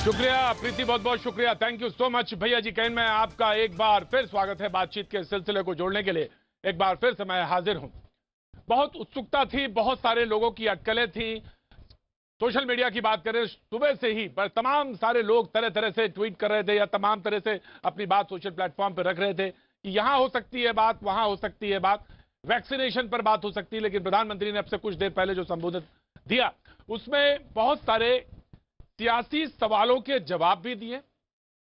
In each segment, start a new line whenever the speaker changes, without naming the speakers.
शुक्रिया प्रीति, बहुत बहुत शुक्रिया, थैंक यू सो मच भैया जी। कहन में आपका एक बार फिर स्वागत है बातचीत के सिलसिले को जोड़ने के लिए। एक बार फिर से मैं हाजिर हूं। बहुत उत्सुकता थी, बहुत सारे लोगों की अटकलें थी। सोशल मीडिया की बात करें, सुबह से ही पर तमाम सारे लोग तरह तरह से ट्वीट कर रहे थे या तमाम तरह से अपनी बात सोशल प्लेटफॉर्म पर रख रहे थे कि यहां हो सकती है बात, वहां हो सकती है बात, वैक्सीनेशन पर बात हो सकती है। लेकिन प्रधानमंत्री ने अब से कुछ देर पहले जो संबोधन दिया उसमें बहुत सारे सियासी सवालों के जवाब भी दिए।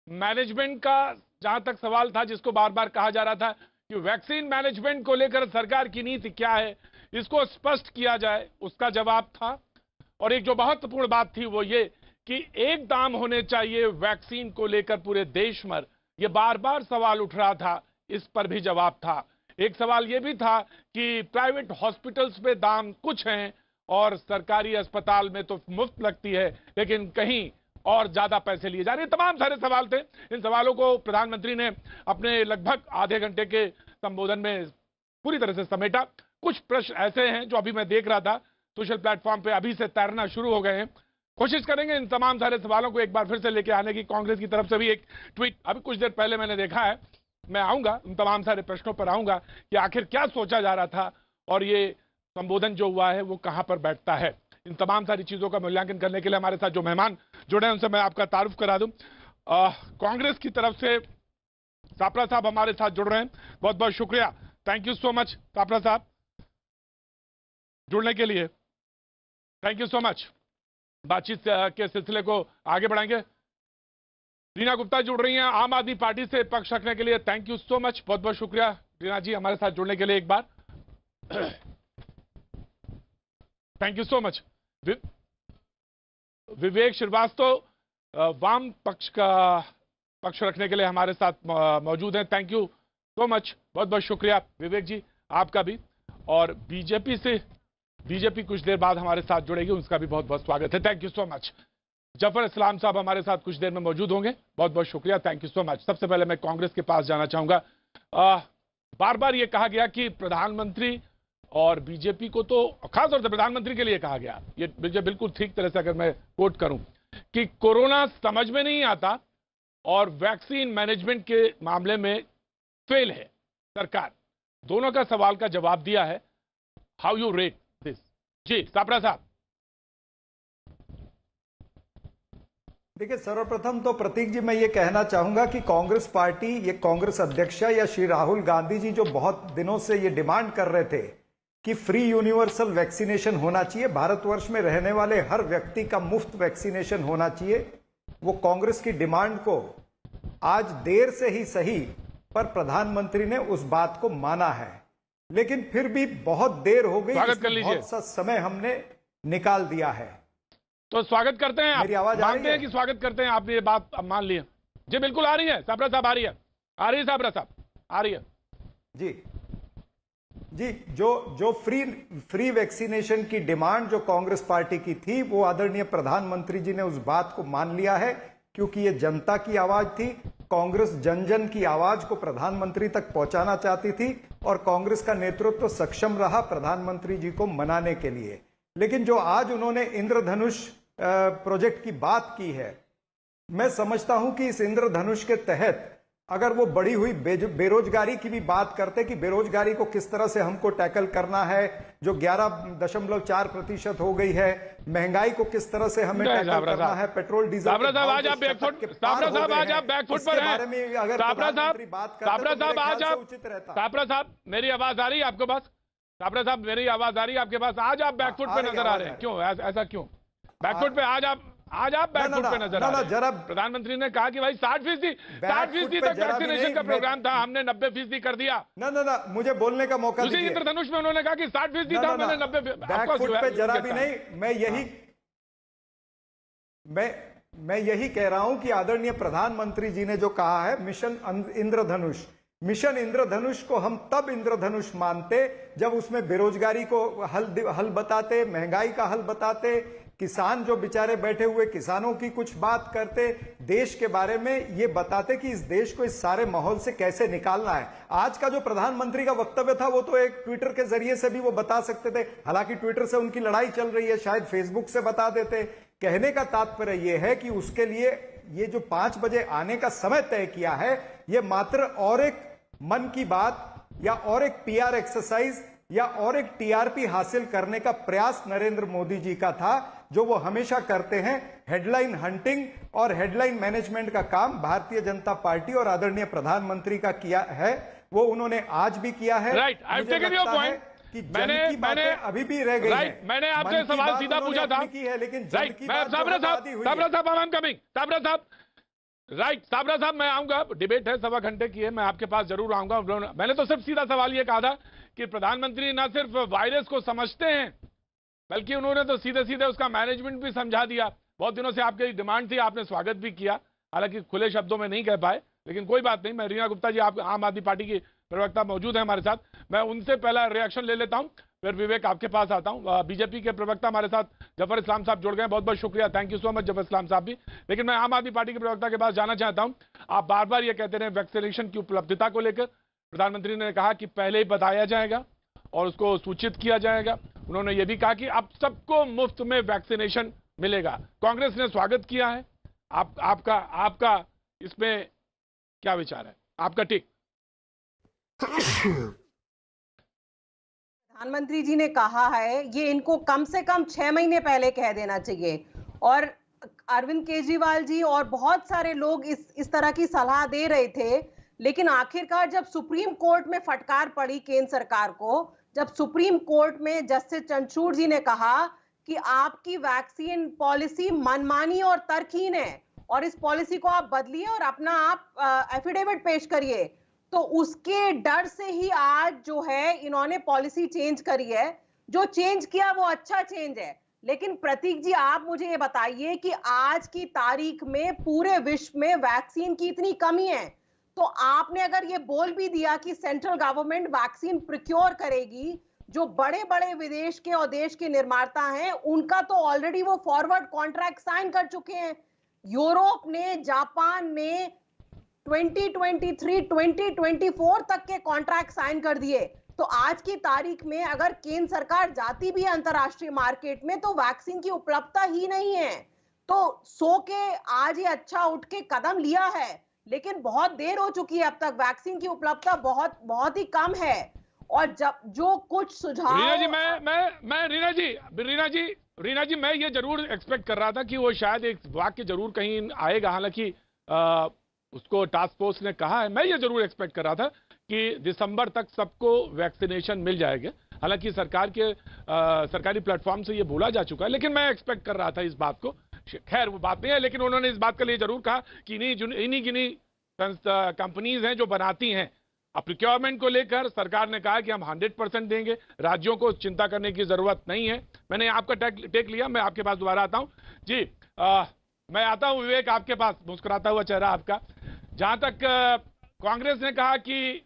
मैनेजमेंट का जहां तक सवाल था, जिसको बार बार कहा जा रहा था कि वैक्सीन मैनेजमेंट को लेकर सरकार की नीति क्या है, इसको स्पष्ट किया जाए, उसका जवाब था। और एक जो महत्वपूर्ण बात थी वो ये कि एक दाम होने चाहिए वैक्सीन को लेकर पूरे देश में, ये बार बार सवाल उठ रहा था, इस पर भी जवाब था। एक सवाल ये भी था कि प्राइवेट हॉस्पिटल्स में दाम कुछ हैं और सरकारी अस्पताल में तो मुफ्त लगती है, लेकिन कहीं और ज्यादा पैसे लिए जा रहे हैं। तमाम सारे सवाल थे। इन सवालों को प्रधानमंत्री ने अपने लगभग आधे घंटे के संबोधन में पूरी तरह से समेटा। कुछ प्रश्न ऐसे हैं जो अभी मैं देख रहा था सोशल प्लेटफॉर्म पे अभी से तैरना शुरू हो गए हैं। कोशिश करेंगे इन तमाम सारे सवालों को एक बार फिर से लेके आने की। कांग्रेस की तरफ से भी एक ट्वीट अभी कुछ देर पहले मैंने देखा है। मैं आऊंगा उन तमाम सारे प्रश्नों पर आऊंगा कि आखिर क्या सोचा जा रहा था और ये संबोधन जो हुआ है वो कहां पर बैठता है। इन तमाम सारी चीजों का मूल्यांकन करने के लिए हमारे साथ जो मेहमान जुड़े हैं उनसे मैं आपका तारुफ करा दूं। कांग्रेस की तरफ से सापरा साहब हमारे साथ जुड़ रहे हैं, बहुत बहुत शुक्रिया, thank you so much Sapra साहब जुड़ने के लिए, थैंक यू सो मच। बातचीत के सिलसिले को आगे बढ़ाएंगे। रीना गुप्ता जुड़ रही हैं आम आदमी पार्टी से पक्ष रखने के लिए, थैंक यू सो मच, बहुत बहुत शुक्रिया रीना जी हमारे साथ जुड़ने के लिए एक बार, थैंक यू सो मच। विवेक श्रीवास्तव वाम पक्ष का पक्ष रखने के लिए हमारे साथ मौजूद हैं, थैंक यू सो मच, बहुत बहुत शुक्रिया विवेक जी आपका भी। और बीजेपी कुछ देर बाद हमारे साथ जुड़ेगी, उसका भी बहुत बहुत स्वागत है, thank you so much. Zafar Islam साहब हमारे साथ कुछ देर में मौजूद होंगे, बहुत बहुत शुक्रिया, थैंक यू सो मच। सबसे पहले मैं कांग्रेस के पास जाना चाहूंगा। बार बार ये कहा गया कि प्रधानमंत्री और बीजेपी को, तो खासतौर से प्रधानमंत्री के लिए कहा गया, ये बिल्कुल ठीक तरह से अगर मैं कोट करूं, कि कोरोना समझ में नहीं आता और वैक्सीन मैनेजमेंट के मामले में फेल है सरकार। दोनों का सवाल का जवाब दिया है। How you rate this? जी सापरा साहब।
देखिए, सर्वप्रथम तो प्रतीक जी मैं ये कहना चाहूंगा कि कांग्रेस पार्टी, ये कांग्रेस अध्यक्ष या श्री राहुल गांधी जी जो बहुत दिनों से ये डिमांड कर रहे थे कि फ्री यूनिवर्सल वैक्सीनेशन होना चाहिए, भारतवर्ष में रहने वाले हर व्यक्ति का मुफ्त वैक्सीनेशन होना चाहिए, वो कांग्रेस की डिमांड को आज देर से ही सही पर प्रधानमंत्री ने उस बात को माना है। लेकिन फिर भी बहुत देर हो गई, बहुत सा समय हमने निकाल दिया है,
तो स्वागत करते हैं।
मेरी आवाज आ रही है
कि स्वागत करते हैं, आपने ये बात अब मान ली है। जी बिल्कुल आ रही है सापरा साहब, आ रही है सापरा साहब, आ रही है
जी। जो फ्री वैक्सीनेशन की डिमांड जो कांग्रेस पार्टी की थी, वो आदरणीय प्रधानमंत्री जी ने उस बात को मान लिया है, क्योंकि ये जनता की आवाज थी। कांग्रेस जन जन की आवाज को प्रधानमंत्री तक पहुंचाना चाहती थी और कांग्रेस का नेतृत्व सक्षम रहा प्रधानमंत्री जी को मनाने के लिए। लेकिन जो आज उन्होंने इंद्रधनुष प्रोजेक्ट की बात की है, मैं समझता हूं कि इस इंद्रधनुष के तहत अगर वो बढ़ी हुई बेरोजगारी की भी बात करते कि बेरोजगारी को किस तरह से हमको टैकल करना है, जो 11.4% हो गई है, महंगाई को किस तरह से हमें टैकल करना है, पेट्रोल डीजल
आज आप बैकफुट पर हैं।
अगर
सापरा साहब मेरी आवाज आ रही है आपके पास? सापरा साहब मेरी आवाज आ रही है आपके पास? आज आप बैकफुट पे नजर आ रहे हैं, क्यों ऐसा क्यों बैकफुट पे? आज आप बैकफुट पे नजर आ रहे हैं। प्रधानमंत्री ने कहा कि भाई 60% तक वैक्सीनेशन का प्रोग्राम था, हमने 90% कर दिया।
ना मुझे बोलने का मौका दीजिए।
इंद्रधनुष में उन्होंने कहा कि 60% था, मैंने 90।
बैकफुट पे जरा भी नहीं। मैं यही कह रहा हूं कि आदरणीय प्रधानमंत्री जी ने जो कहा है मिशन इंद्रधनुष को हम तब इंद्रधनुष मानते जब उसमें बेरोजगारी को हल बताते, महंगाई का हल बताते, किसान जो बेचारे बैठे हुए किसानों की कुछ बात करते, देश के बारे में ये बताते कि इस देश को इस सारे माहौल से कैसे निकालना है। आज का जो प्रधानमंत्री का वक्तव्य था वो तो एक ट्विटर के जरिए से भी वो बता सकते थे, हालांकि ट्विटर से उनकी लड़ाई चल रही है, शायद फेसबुक से बता देते, कहने का तात्पर्य यह है कि उसके लिए ये जो 5 बजे आने का समय तय किया है, ये मात्र और एक मन की बात या और एक पीआर एक्सरसाइज या और एक टीआरपी हासिल करने का प्रयास नरेंद्र मोदी जी का था, जो वो हमेशा करते हैं। हेडलाइन हंटिंग और हेडलाइन मैनेजमेंट का काम भारतीय जनता पार्टी और आदरणीय प्रधानमंत्री का किया है, वो उन्होंने आज भी किया है।
Right, I have taken your point
कि जन की बातें अभी भी रह गई हैं।
मैंने आपसे सवाल सीधा पूछा था
है, लेकिन
राइट, साबरा साहब, राइट, साबरा साहब मैं आऊंगा, डिबेट है, सवा घंटे की है, मैं आपके पास जरूर आऊंगा। मैंने तो सिर्फ सीधा सवाल ये कहा था कि प्रधानमंत्री ना सिर्फ वायरस को समझते हैं, बल्कि उन्होंने तो सीधे सीधे उसका मैनेजमेंट भी समझा दिया। बहुत दिनों से आपकी डिमांड थी, आपने स्वागत भी किया, हालांकि खुले शब्दों में नहीं कह पाए, लेकिन कोई बात नहीं। मैं रीना गुप्ता जी, आप आम आदमी पार्टी की प्रवक्ता मौजूद है हमारे साथ, मैं उनसे पहला रिएक्शन ले लेता हूं, फिर विवेक आपके पास आता हूं। बीजेपी के प्रवक्ता हमारे साथ जफर इस्लाम साहब जुड़ गए, बहुत बहुत शुक्रिया, thank you so much Zafar Islam साहब भी। लेकिन मैं आम आदमी पार्टी के प्रवक्ता के पास जाना चाहता हूं। आप बार बार ये कहते रहे वैक्सीनेशन की उपलब्धता को लेकर, प्रधानमंत्री ने कहा कि पहले ही बताया जाएगा और उसको सूचित किया जाएगा। उन्होंने ये भी कहा कि अब सबको मुफ्त में वैक्सीनेशन मिलेगा। कांग्रेस ने स्वागत किया है, आपका इसमें क्या विचार है, आपका टिक?
प्रधानमंत्री जी ने कहा है, ये इनको कम से कम 6 महीने पहले कह देना चाहिए। और अरविंद केजरीवाल जी और बहुत सारे लोग इस तरह की सलाह दे रहे थे, लेकिन आखिरकार जब सुप्रीम कोर्ट में फटकार पड़ी केंद्र सरकार को, जब सुप्रीम कोर्ट में जस्टिस चंद्रचूड़ जी ने कहा कि आपकी वैक्सीन पॉलिसी मनमानी और तर्कहीन है और इस पॉलिसी को आप बदलिए और अपना आप एफिडेविट पेश करिए, तो उसके डर से ही आज जो है इन्होंने पॉलिसी चेंज करी है। जो चेंज किया वो अच्छा चेंज है, लेकिन प्रतीक जी आप मुझे ये बताइए कि आज की तारीख में पूरे विश्व में वैक्सीन की इतनी कमी है, तो आपने अगर ये बोल भी दिया कि सेंट्रल गवर्नमेंट वैक्सीन प्रोक्योर करेगी, जो बड़े बड़े विदेश के और देश के निर्माता हैं उनका तो ऑलरेडी वो फॉरवर्ड कॉन्ट्रैक्ट साइन कर चुके हैं। यूरोप ने, जापान ने 2023, 2024 तक के कॉन्ट्रैक्ट साइन कर दिए। तो आज की तारीख में अगर केंद्र सरकार जाती भी है अंतरराष्ट्रीय मार्केट में, तो वैक्सीन की उपलब्धता ही नहीं है। तो सो के आज ये अच्छा उठ के कदम लिया है, लेकिन बहुत देर हो चुकी है, अब तक वैक्सीन की उपलब्धता बहुत ही कम है। और जब जो कुछ सुझाव
रीना जी मैं ये जरूर एक्सपेक्ट कर रहा था कि वो शायद एक वाक्य जरूर कहीं आएगा, हालांकि उसको टास्क फोर्स ने कहा है, मैं ये जरूर एक्सपेक्ट कर रहा था कि दिसंबर तक सबको वैक्सीनेशन मिल जाएगा। हालांकि सरकार के सरकारी प्लेटफॉर्म से ये बोला जा चुका है, लेकिन मैं एक्सपेक्ट कर रहा था इस बात को। खैर वो बात नहीं है, लेकिन उन्होंने इस बात के लिए जरूर कहा कि इन्हीं कंपनीज हैं जो बनाती हैं। अब प्रोक्योरमेंट को लेकर सरकार ने कहा कि हम 100% देंगे, राज्यों को चिंता करने की जरूरत नहीं है। मैंने आपका टेक लिया, मैं आपके पास दोबारा आता हूं जी। मैं आता हूं विवेक आपके पास, मुस्कुराता हुआ चेहरा आपका। जहां तक कांग्रेस ने कहा कि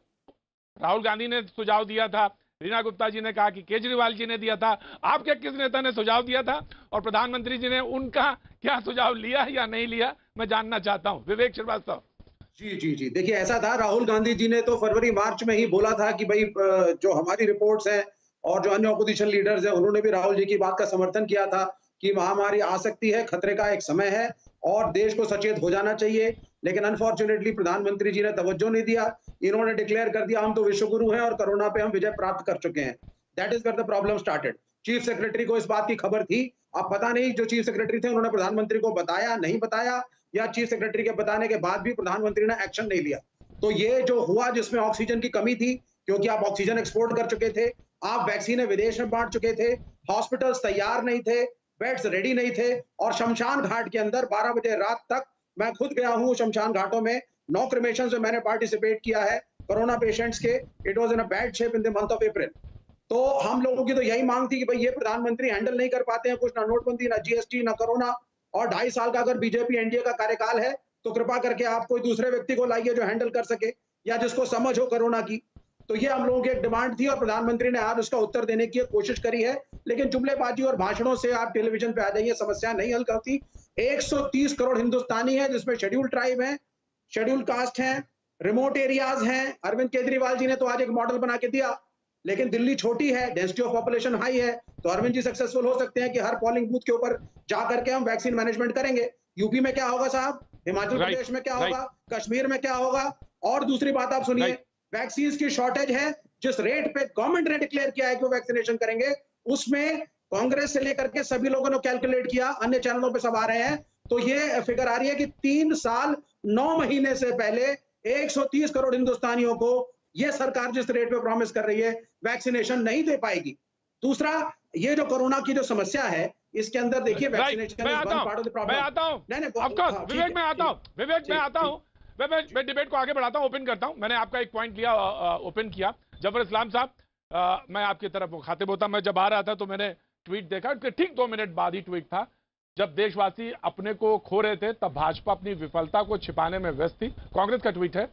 राहुल गांधी ने सुझाव दिया था, रीना गुप्ता जी ने कहा कि केजरीवाल जी ने दिया था, आपके किस नेता ने सुझाव दिया था और प्रधानमंत्री जी ने उनका क्या सुझाव लिया या नहीं लिया, मैं जानना चाहता हूं। विवेक श्रीवास्तव
जी देखिए, ऐसा था, राहुल गांधी जी ने तो फरवरी मार्च में ही बोला था कि भाई जो हमारी रिपोर्ट्स हैं और जो अन्य अपोजिशन लीडर्स हैं उन्होंने भी राहुल जी की बात का समर्थन किया था कि महामारी आ सकती है, खतरे का एक समय है और देश को सचेत हो जाना चाहिए। लेकिन अनफॉर्चुनेटली प्रधानमंत्री जी ने तवज्जो नहीं दिया। इन्होंने डिक्लेयर कर दिया हम तो विश्वगुरु हैं और कोरोना पे हम विजय प्राप्त कर चुके हैं। That is where the problem started. Chief secretary को इस बात की खबर थी, अब पता नहीं जो चीफ सेक्रेटरी थे उन्होंने प्रधानमंत्री को बताया, नहीं बताया, या चीफ सेक्रेटरी के बताने के बाद भी प्रधानमंत्री ने एक्शन नहीं लिया। तो ये जो हुआ, जिसमें ऑक्सीजन की कमी थी, क्योंकि आप ऑक्सीजन एक्सपोर्ट कर चुके थे, आप वैक्सीन विदेश में बांट चुके थे, हॉस्पिटल्स तैयार नहीं थे, बेड्स रेडी नहीं थे, और शमशान घाट के अंदर 12 बजे रात तक, मैं खुद गया हूं शमशान घाटों में, 9 क्रिमेशन में मैंने पार्टिसिपेट किया है कोरोना पेशेंट्स के। It was in a bad shape in the month of April. तो हम लोगों की तो यही मांग थी कि भाई ये प्रधानमंत्री हैंडल नहीं कर पाते हैं कुछ, ना नोटबंदी, ना जीएसटी, ना कोरोना, और 2.5 साल का अगर बीजेपी एनडीए का कार्यकाल है तो कृपा करके आप कोई दूसरे व्यक्ति को लाइए जो हैंडल कर सके या जिसको समझ हो कोरोना की। तो ये हम लोगों की एक डिमांड थी और प्रधानमंत्री ने आज उसका उत्तर देने की कोशिश करी है, लेकिन जुमलेबाजी और भाषणों से आप टेलीविजन पे आ जाइए, समस्या नहीं हल करती। 130 करोड़ हिंदुस्तानी है, जिसमें शेड्यूल ट्राइब है, शेड्यूल कास्ट है, रिमोट एरियाज हैं। अरविंद केजरीवाल जी ने तो आज एक मॉडल बना के दिया लेकिन दिल्ली छोटी है, डेंसिटी ऑफ पॉपुलेशन हाई है, तो अरविंद जी सक्सेसफुल हो सकते हैं कि हर पोलिंग बूथ के ऊपर जा करके हम वैक्सीन मैनेजमेंट करेंगे। यूपी में क्या होगा साहब, हिमाचल प्रदेश में क्या होगा, कश्मीर में क्या होगा। और दूसरी बात आप सुनिए, वैक्सीन की शॉर्टेज है, जिस रेट पे गवर्नमेंट ने डिक्लेयर किया है कि वो वैक्सीनेशन करेंगे, उसमें कांग्रेस से लेकर के सभी लोगों ने कैलकुलेट किया, अन्य चैनलों पे सब आ रहे हैं, तो ये फिगर आ रही है कि 3 साल 9 महीने से पहले 130 करोड़ हिंदुस्तानियों को ये सरकार जिस रेट पे प्रॉमिस कर रही है वैक्सीनेशन नहीं दे पाएगी। दूसरा, ये जो कोरोना की जो समस्या है, इसके अंदर देखिए वैक्सीनेशन
मैं आता हूं विवेक, मैं आता हूं मैं डिबेट को आगे बढ़ाता हूं, ओपन करता हूं। मैंने आपका एक पॉइंट लिया, ओपन किया। जफर इस्लाम साहब, मैं आपकी तरफ मुखातिब होता, मैं जब आ रहा था तो मैंने ट्वीट देखा, ठीक 2 मिनट बाद ही ट्वीट था। जब देशवासी अपने को खो रहे थे तब भाजपा अपनी विफलता को छिपाने में व्यस्त थी। कांग्रेस का ट्वीट है,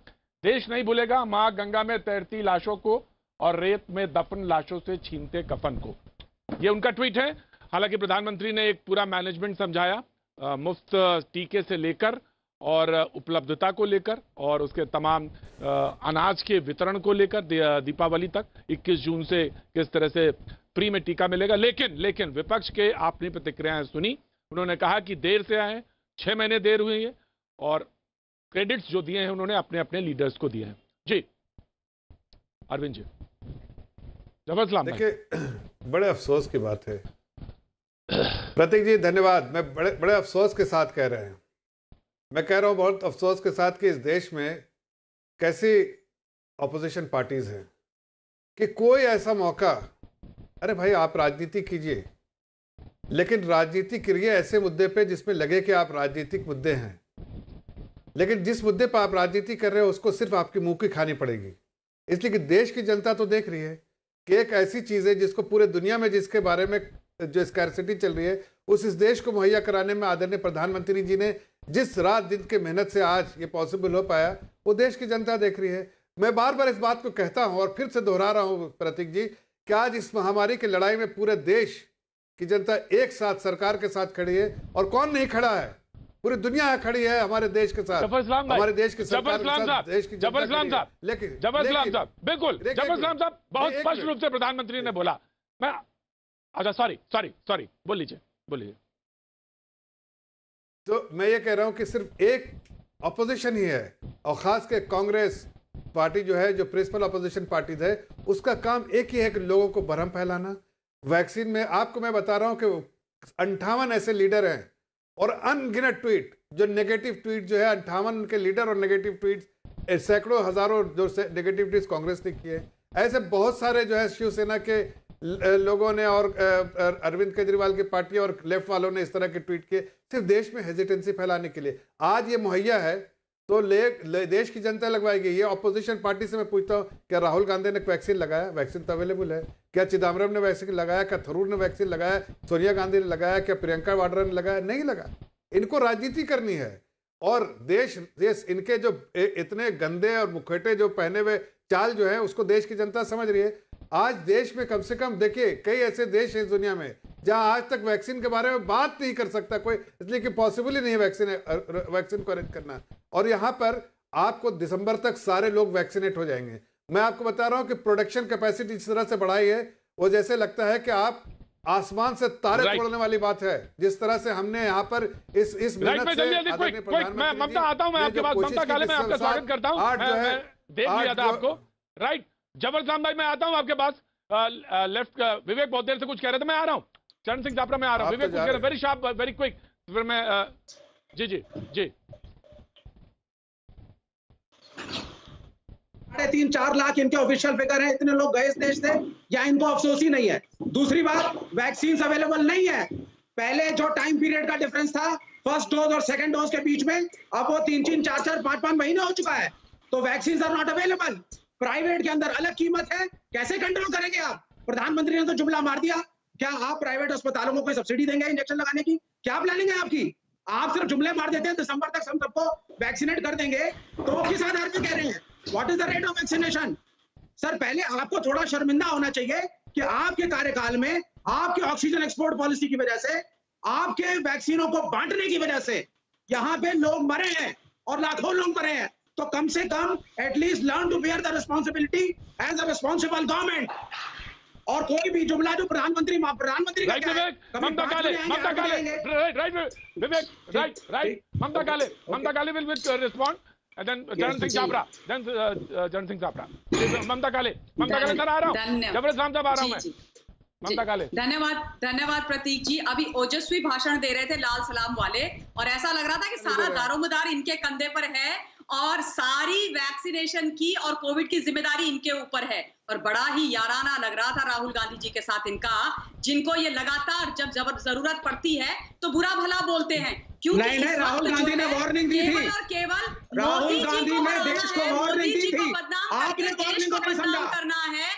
देश नहीं भूलेगा मां गंगा में तैरती लाशों को और रेत में दफन लाशों से छीनते कफन को। ये उनका ट्वीट है। हालांकि प्रधानमंत्री ने एक पूरा मैनेजमेंट समझाया, मुफ्त टीके से लेकर और उपलब्धता को लेकर और उसके तमाम अनाज के वितरण को लेकर दीपावली तक 21 जून से किस तरह से फ्री में टीका मिलेगा। लेकिन विपक्ष के आपने प्रतिक्रियाएं सुनी। उन्होंने कहा कि देर से आए, 6 महीने देर हुई है और क्रेडिट्स जो दिए हैं उन्होंने अपने अपने लीडर्स को दिए हैं। जी अरविंद जी, जबरदस्त।
देखिए, बड़े अफसोस की बात है प्रतीक जी, धन्यवाद। मैं बड़े अफसोस के साथ कह रहे हैं, मैं कह रहा हूं बहुत अफसोस के साथ कि इस देश में कैसी ऑपोजिशन पार्टीज हैं कि कोई ऐसा मौका, अरे भाई आप राजनीति कीजिए, लेकिन राजनीति करिए ऐसे मुद्दे पे जिसमें लगे कि आप राजनीतिक मुद्दे हैं, लेकिन जिस मुद्दे पर आप राजनीति कर रहे हो उसको सिर्फ आपकी मुंह की खानी पड़ेगी। इसलिए कि देश की जनता तो देख रही है कि एक ऐसी चीज़ है जिसको पूरे दुनिया में, जिसके बारे में जो स्कैरसिटी चल रही है, इस देश को मुहैया कराने में आदरणीय प्रधानमंत्री जी ने जिस रात दिन के मेहनत से आज ये पॉसिबल हो पाया, वो देश की जनता देख रही है। मैं बार बार इस बात को कहता हूं और फिर से दोहरा रहा हूं प्रतीक जी कि आज इस महामारी की लड़ाई में पूरे देश की जनता एक साथ सरकार के साथ खड़ी है। और कौन नहीं खड़ा है, पूरी दुनिया खड़ी है हमारे देश के साथ, हमारे देश की सरकार के साथ, देश की जनता खड़ी है। लेकिन
जफर इस्लाम साहब, बिल्कुल जफर इस्लाम साहब, बहुत स्पष्ट रूप से प्रधानमंत्री ने बोला। मैं अच्छा सॉरी बोलिए।
तो मैं ये कह रहा हूं कि सिर्फ एक अपोजिशन ही है, और खास के कांग्रेस पार्टी जो है, जो प्रिंसिपल अपोजिशन पार्टी है, उसका काम एक ही है कि लोगों को भरम फैलाना। वैक्सीन में आपको मैं बता रहा हूं कि 58 ऐसे लीडर हैं और अनगिनत ट्वीट, जो नेगेटिव ट्वीट जो है 58 उनके लीडर और नेगेटिव ट्वीट सैकड़ों हजारों जो नेगेटिव ट्वीट कांग्रेस ने किए। ऐसे बहुत सारे जो है शिवसेना के लोगों ने और अरविंद केजरीवाल की पार्टी और लेफ्ट वालों ने इस तरह के ट्वीट किए, सिर्फ देश में हेजिटेंसी फैलाने के लिए। आज ये मुहैया है तो देश की जनता लगवाएगी। ये ऑपोजिशन पार्टी से मैं पूछता हूँ, क्या राहुल गांधी ने वैक्सीन लगाया? वैक्सीन तो अवेलेबल है। क्या चिदम्बरम ने वैक्सीन लगाया? क्या थरूर ने वैक्सीन लगाया? सोनिया गांधी ने लगाया? क्या प्रियंका वाड्रा ने लगाया? नहीं लगा। इनको राजनीति करनी है और देश इनके जो इतने गंदे और मुखौटे जो पहने हुए चाल जो है, उसको देश की जनता समझ रही है। आज देश में कम से कम देखिए, कई ऐसे देश हैं इस दुनिया में जहां आज तक वैक्सीन के बारे में बात नहीं कर सकता कोई, इसलिए कि पॉसिबल ही नहीं है वैक्सीन को अरेंज करना। और यहां पर आपको दिसंबर तक सारे लोग वैक्सीनेट हो जाएंगे। मैं आपको बता रहा हूं कि प्रोडक्शन कैपेसिटी जिस तरह से बढ़ाई है, वो जैसे लगता है कि आप आसमान से तारे तोड़ने वाली बात है। जिस तरह से हमने यहाँ पर इस मेहनत से
मैं ममता आता हूं, मैं आपके पास ममता काले में आपका स्वागत करता हूं। देख लिया था आपको, राइट। जबरदस्त भाई, मैं आता हूं आपके पास। लेफ्ट विवेक बहुत देर से कुछ कह रहे थे, मैं आ रहा हूं। चरण सिंह जाफरा, मैं आ रहा हूं। विवेक कुछ कह रहे, वेरी शार्प, वेरी क्विक। फिर मैं जी
3-4 लाख इनके ऑफिशियल फिगर है। इतने लोग गए इस देश से, या इनको अफसोस ही नहीं है? दूसरी बात, वैक्सीन अवेलेबल नहीं है। पहले जो टाइम पीरियड का डिफरेंस था फर्स्ट डोज और सेकंड डोज के बीच में, अब वो 3-3, 4-4, 5-5 महीने हो चुका है। तो vaccine are not available. Private के अंदर अलग कीमत है, कैसे कंट्रोल करेंगे आप? प्रधानमंत्री ने तो जुमला मार दिया। क्या आप प्राइवेट अस्पतालों को कोई सब्सिडी देंगे इंजेक्शन लगाने की? क्या प्लानिंग है आपकी? आप सिर्फ जुमले मार देते हैं, दिसंबर तक हम सबको वैक्सीनेट कर देंगे, तो वो किस आधार पर कह रहे हैं? What is the rate of vaccination? Sir, पहले आपको थोड़ा शर्मिंदा होना चाहिए कि आपके कार्यकाल में, आपके ऑक्सीजन एक्सपोर्ट पॉलिसी की वजह से, आपके वैक्सीनों को बांटने की वजह से यहां पे लोग मरे हैं और लाखों लोग मरे हैं। तो कम से कम at least learn to bear the responsibility as a responsible government. और कोई भी जुमला जो प्रधानमंत्री का
राइट
क्या है,
विवेक,
कभी
ममता
बात
काले,
में आएंगे,
ममता
आगे
काले,
आएंगे।
राइट विवेक, राइट ममता काले will respond and then Jaran Singh Chhabra, then Jaran Singh Chhabra, ममता काले सर आ रहा हूँ, जबरदस्त साहब आ रहा हूँ मैं, ममता काले।
धन्यवाद प्रतीक जी। अभी ओजस्वी भाषण दे रहे थे लाल सलाम वाले, और ऐसा लग रहा था कि सारा दारोमदार इनके कंधे पर है और सारी वैक्सीनेशन की और कोविड की जिम्मेदारी इनके ऊपर है। और बड़ा ही याराना लग रहा था राहुल गांधी जी के साथ इनका, जिनको ये लगातार जब जरूरत पड़ती है तो बुरा भला बोलते हैं। क्योंकि
नहीं, राहुल गांधी ने वार्निंग दी थी,
केवल और केवल
राहुल गांधी ने देश को वार्निंग दी थी, आपने वार्निंग को नहीं समझा
करना है।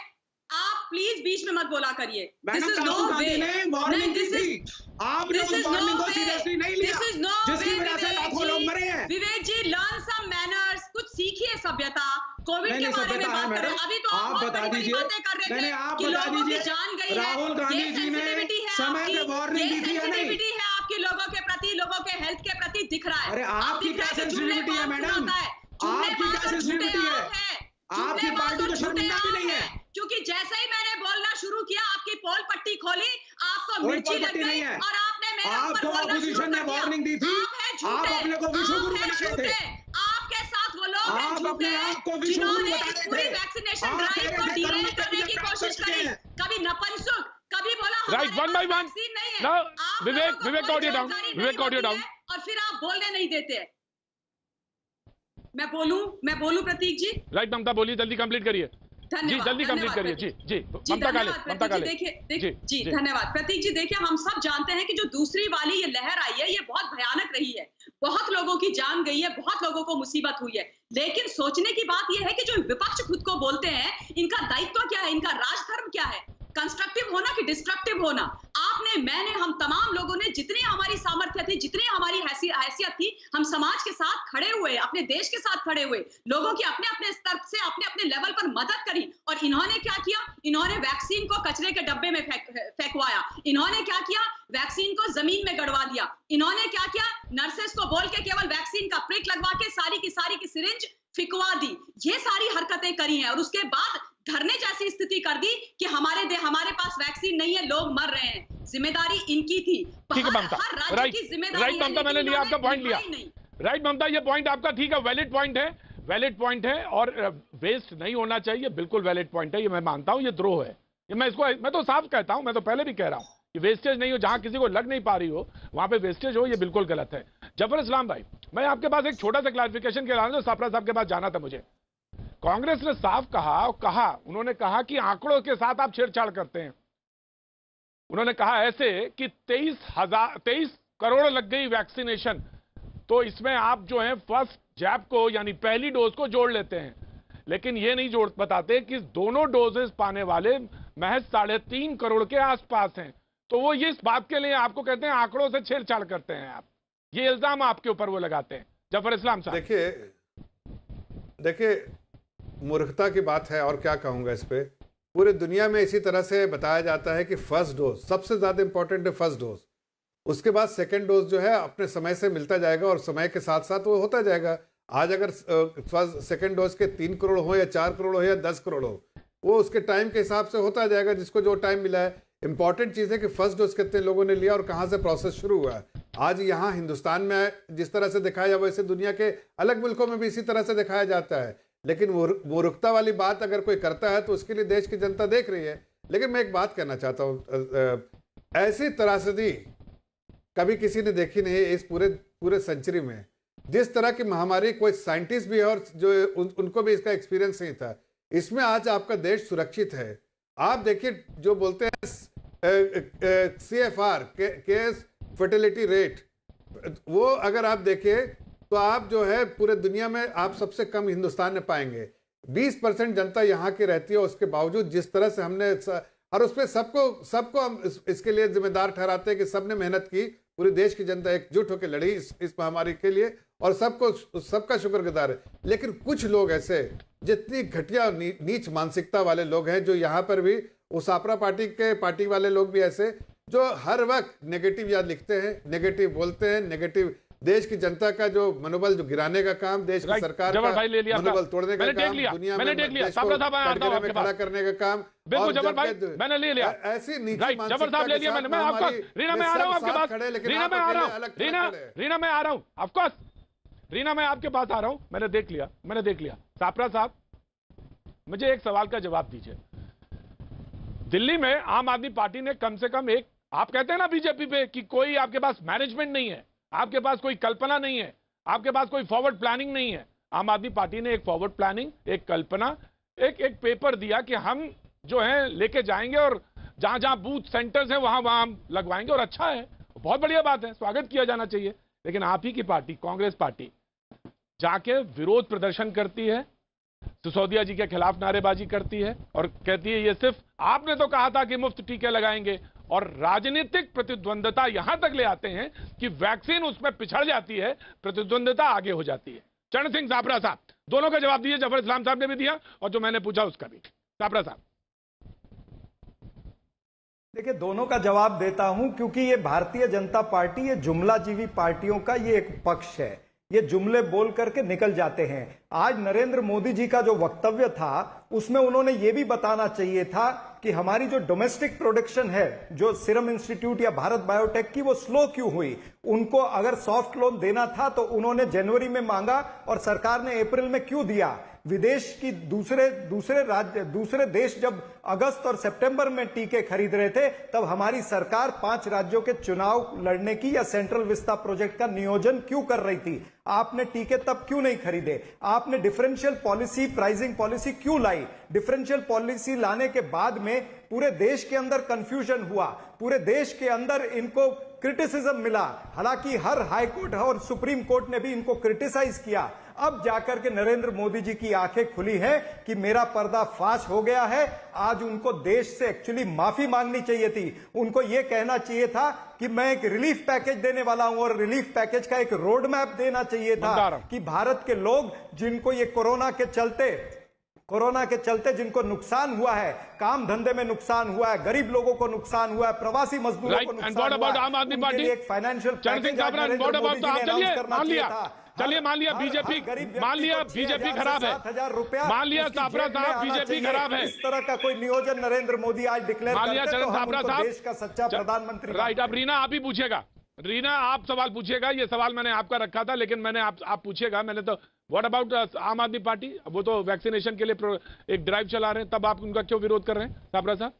आप प्लीज बीच में मत बोला करिए। दिस इज नो
राहुल
वे।
गांधी ने वार्निंग दी थी, आपने
This
उस
is
वार्निंग
no
को
way.
सीरियसली नहीं लिया,
This is no
जिसकी
way,
वजह से
विवेक
लाखों लोग मरे हैं।
विवेक जी, लर्न सम मैनर्स, कुछ सीखिए सभ्यता। कोविड
नहीं,
के बारे में
सभ्यता है
बात कर रहे हैं,
मैडम।
अभी तो आप बहुत
बता
बड़ी-बड़ी
दीजिए।
बातें कर रहे
नहीं,
थे
आप
कि
बता
लोगों की
दीजिए,
जान गई है।
राहुल गांधी
ये
जी ने
sensitivity है
समय
आपकी,
पे वार्निंग
ये
दी थी या नहीं?
sensitivity है आपकी लोगों के प्रति, लोगों के हेल्थ के प्रति दिख रहा है।
अरे आपकी क्या सेंसिटिविटी है मैडम? आपकी क्या सेंसिटिविटी है? आपकी पार्टी को शर्मिंदा भी नहीं है।
क्योंकि जैसे ही मैंने बोलना शुरू किया, आपकी पोल पट्टी खोली, आपको
कोई
मिर्ची
पोल
लग
पट्टी
गई
नहीं है।
और आपने मेरे ऊपर
आपको
बोलना शुरू
ऑपोजिशन ने
कर दिया।
वार्निंग दी थी,
आप हैं झूठे,
आप अपने को विश्व गुरु
आप हैं
बता रहे थे।
झूठे। आपके साथ वो लोग हैं
आप
झूठे,
अपने आप को विश्व गुरु
जिन्होंने
बता
इस
रहे
पूरी
थे।
वैक्सीनेशन
आप
ड्राइव
कह
को
रहे थे
डिले
कर्म
करने की
प्राप्त
कोशिश
कर चुके
करी,
हैं।
कभी नपुंसक, कभी बोला
Right, one by one.
Vaccine नहीं है।
Now,
आप
विवेक,
लोगों को
विवेक,
कोई
audio down,
जानकारी
विवेक,
नहीं
audio
होती
down.
है और फिर आप बोलने नहीं देते हैं। मैं बोलूं प्रतीक जी?
राइट ममता बोलिए, जल्दी कंप्लीट करिए जी,
धन्यवाद,
जल्दी कंप्लीट
धन्यवाद
करिए
प्रतीक।
जी, ममता काले,
धन्यवाद
ममता काले
प्रतीक जी। देखिए धन्यवाद प्रतीक जी। देखिए, हम सब जानते हैं कि जो दूसरी वाली ये लहर आई है, ये बहुत भयानक रही है। बहुत लोगों की जान गई है, बहुत लोगों को मुसीबत हुई है। लेकिन सोचने की बात यह है कि जो विपक्ष खुद को बोलते हैं, इनका दायित्व क्या है, इनका राजधर्म क्या है? कंस्ट्रक्टिव होना कि डिस्ट्रक्टिव होना? आपने, मैंने, हम तमाम लोगों ने जितनी हमारी सामर्थ्य थी, जितनी हमारी हैसियत थी, हम समाज के साथ खड़े हुए, अपने देश के साथ खड़े हुए, लोगों की अपने अपने स्तर से, अपने अपने लेवल पर मदद करी। और इन्होंने क्या किया? इन्होंने वैक्सीन को कचरे के डब्बे में फेंकवाया। इन्होंने क्या किया? वैक्सीन को जमीन में गड़वा दिया। इन्होंने क्या किया? नर्सेस को बोल के केवल वैक्सीन का प्रिक लगवा के सारी की सिरिंज फिकवा दी। ये सारी हरकतें करी हैं और उसके बाद धरने जैसी स्थिति कर दी कि हमारे पास वैक्सीन नहीं है, लोग मर रहे हैं। जिम्मेदारी इनकी थी।
ठीक है ममता, राइट ममता, मैंने लिया आपका पॉइंट लिया। राइट ममता, ये पॉइंट आपका ठीक है, वैलिड पॉइंट है और वेस्ट नहीं होना चाहिए, बिल्कुल वैलिड पॉइंट है, ये मैं मानता हूं, ये द्रोह है। ये मैं तो साफ कहता हूं, मैं तो पहले भी कह रहा हूं कि वेस्टेज नहीं हो, जहां किसी को लग नहीं पा रही हो वहां पे वेस्टेज हो, ये बिल्कुल गलत है। जफर इस्लाम भाई, मैं आपके पास एक छोटा सा क्लैरिफिकेशन के लिए सापरा साहब के पास जाना था मुझे। कांग्रेस ने साफ उन्होंने कहा कि आंकड़ों के साथ आप छेड़छाड़ करते हैं। उन्होंने कहा ऐसे कि 23 करोड़ लग गई वैक्सीनेशन, तो इसमें आप जो है फर्स्ट जैब को यानी पहली डोज को जोड़ लेते हैं, लेकिन ये नहीं बताते कि दोनों डोजेस पाने वाले महज 3.5 करोड़ के आसपास हैं। तो वो ये इस बात के लिए आपको कहते हैं आंकड़ों से छेड़छाड़ करते हैं आप, ये इल्जाम आपके ऊपर वो लगाते हैं। जफर इस्लाम साहब,
देखिए मूर्खता की बात है और क्या कहूंगा इस पे। पूरे दुनिया में इसी तरह से बताया जाता है कि फर्स्ट डोज सबसे ज्यादा इंपॉर्टेंट है, फर्स्ट डोज। उसके बाद सेकंड डोज जो है अपने समय से मिलता जाएगा और समय के साथ साथ वो होता जाएगा। आज अगर फर्स्ट सेकंड डोज के 3 करोड़ हो या 4 करोड़ हो या 10 करोड़ हो, वो उसके टाइम के हिसाब से होता जाएगा, जिसको जो टाइम मिला है। इंपॉर्टेंट चीज़ है कि फर्स्ट डोज कितने लोगों ने लिया और कहाँ से प्रोसेस शुरू हुआ है। आज यहाँ हिंदुस्तान में जिस तरह से दिखाया जाए, वैसे दुनिया के अलग मुल्कों में भी इसी तरह से दिखाया जाता है। लेकिन मूर्खता वाली बात अगर कोई करता है तो उसके लिए देश की जनता देख रही है। लेकिन मैं एक बात कहना चाहता हूँ, ऐसी त्रासदी कभी किसी ने देखी नहीं इस पूरे सेंचुरी में। जिस तरह की महामारी, कोई साइंटिस्ट भी है और जो उनको भी इसका एक्सपीरियंस नहीं था। इसमें आज आपका देश सुरक्षित है। आप देखिए जो बोलते हैं CFR केस फर्टिलिटी रेट, वो अगर आप देखें तो आप जो है पूरे दुनिया में आप सबसे कम हिंदुस्तान में पाएंगे। 20% जनता यहाँ की रहती है, उसके बावजूद जिस तरह से हमने, और उस पर सबको हम इसके लिए जिम्मेदार ठहराते हैं कि सबने मेहनत की, पूरे देश की जनता एकजुट होकर लड़ी इस महामारी के लिए और सबका शुक्रगुजार है। लेकिन कुछ लोग ऐसे जितनी घटिया और नीच मानसिकता वाले लोग हैं, जो यहाँ पर भी उसापरा पार्टी वाले लोग भी ऐसे, जो हर वक्त नेगेटिव याद लिखते हैं, नेगेटिव बोलते हैं, नेगेटिव देश की जनता का जो मनोबल जो गिराने का काम, देश की सरकार का
भाई ले लिया
मनोबल तोड़ने का काम, दुनिया में देश को कटघरे में खड़ा करने का काम,
बिल्कुल जबर भाई मैंने ले लिया,
ऐसी नीची
जबर साहब ले लिया मैंने। मैं आपका रीना मैं आ रहा हूं आपके पास, रीना मैं आ रहा हूं, रीना मैं आ रहा हूं, ऑफ कोर्स रीना मैं आपके पास आ रहा हूं। मैंने देख लिया। सापरा साहब मुझे एक सवाल का जवाब दीजिए। दिल्ली में आम आदमी पार्टी ने कम से कम एक, आप कहते हैं ना बीजेपी पे कि कोई आपके पास मैनेजमेंट नहीं है, आपके पास कोई कल्पना नहीं है, आपके पास कोई फॉरवर्ड प्लानिंग नहीं है। आम आदमी पार्टी ने एक फॉरवर्ड प्लानिंग, एक कल्पना, एक पेपर दिया कि हम जो है लेके जाएंगे और जहां जहां बूथ सेंटर्स हैं वहां हम लगवाएंगे, और अच्छा है, बहुत बढ़िया बात है, स्वागत किया जाना चाहिए। लेकिन आप ही की पार्टी कांग्रेस पार्टी जाके विरोध प्रदर्शन करती है, सिसोदिया जी के खिलाफ नारेबाजी करती है और कहती है ये सिर्फ आपने तो कहा था कि मुफ्त टीके लगाएंगे, और राजनीतिक प्रतिद्वंदता यहां तक ले आते हैं कि वैक्सीन उसमें पिछड़ जाती है, प्रतिद्वंदता आगे हो जाती है। चरण सिंह सापरा साहब दोनों का जवाब दीजिए, जफर इस्लाम साहब ने भी दिया और जो मैंने पूछा उसका भी। सापरा साहब
देखिए, दोनों का जवाब देता हूं क्योंकि ये भारतीय जनता पार्टी, ये जुमलाजीवी पार्टियों का ये एक पक्ष है, ये जुमले बोल करके निकल जाते हैं। आज नरेंद्र मोदी जी का जो वक्तव्य था उसमें उन्होंने ये भी बताना चाहिए था कि हमारी जो डोमेस्टिक प्रोडक्शन है, जो सीरम इंस्टीट्यूट या भारत बायोटेक की, वो स्लो क्यों हुई। उनको अगर सॉफ्ट लोन देना था तो उन्होंने जनवरी में मांगा और सरकार ने अप्रैल में क्यों दिया। विदेश की दूसरे देश जब अगस्त और सितंबर में टीके खरीद रहे थे तब हमारी सरकार 5 राज्यों के चुनाव लड़ने की या सेंट्रल विस्ता प्रोजेक्ट का नियोजन क्यों कर रही थी। आपने टीके तब क्यों नहीं खरीदे। आपने डिफरेंशियल पॉलिसी, प्राइसिंग पॉलिसी क्यों लाई। डिफरेंशियल पॉलिसी लाने के बाद में पूरे देश के अंदर कंफ्यूजन हुआ, पूरे देश के अंदर इनको क्रिटिसिज्म मिला। हालांकि हर हाई कोर्ट और सुप्रीम कोर्ट ने भी इनको क्रिटिसाइज किया। अब जाकर के नरेंद्र मोदी जी की आंखें खुली हैं कि मेरा पर्दा फाश हो गया है। आज उनको देश से एक्चुअली माफी मांगनी चाहिए थी। उनको यह कहना चाहिए था कि मैं एक रिलीफ पैकेज देने वाला हूं और रिलीफ पैकेज का एक रोड मैप देना चाहिए था कि भारत के लोग जिनको ये कोरोना के चलते जिनको नुकसान हुआ है, काम धंधे में नुकसान हुआ है, गरीब लोगों को नुकसान हुआ है, प्रवासी मजदूरों को नुकसान हुआ है,
आम आदमी
उनके
पार्टी
लिए एक फाइनेंशियल पैकेज
चलिए मान लिया बीजेपी खराब है, मान लिया सापरा साहब बीजेपी खराब है,
इस तरह का कोई नियोजन नरेंद्र मोदी आज डिक्लेयर करते तो हम उनको देश का सच्चा प्रधानमंत्री।
राइट, अब रीना आप ही पूछेगा, रीना आप सवाल पूछिएगा। ये सवाल मैंने आपका रखा था लेकिन मैंने आप पूछिएगा। मैंने तो व्हाट अबाउट आम आदमी पार्टी, वो तो वैक्सीनेशन के लिए एक ड्राइव चला रहे हैं, तब आप उनका क्यों विरोध कर रहे हैं सापरा साहब।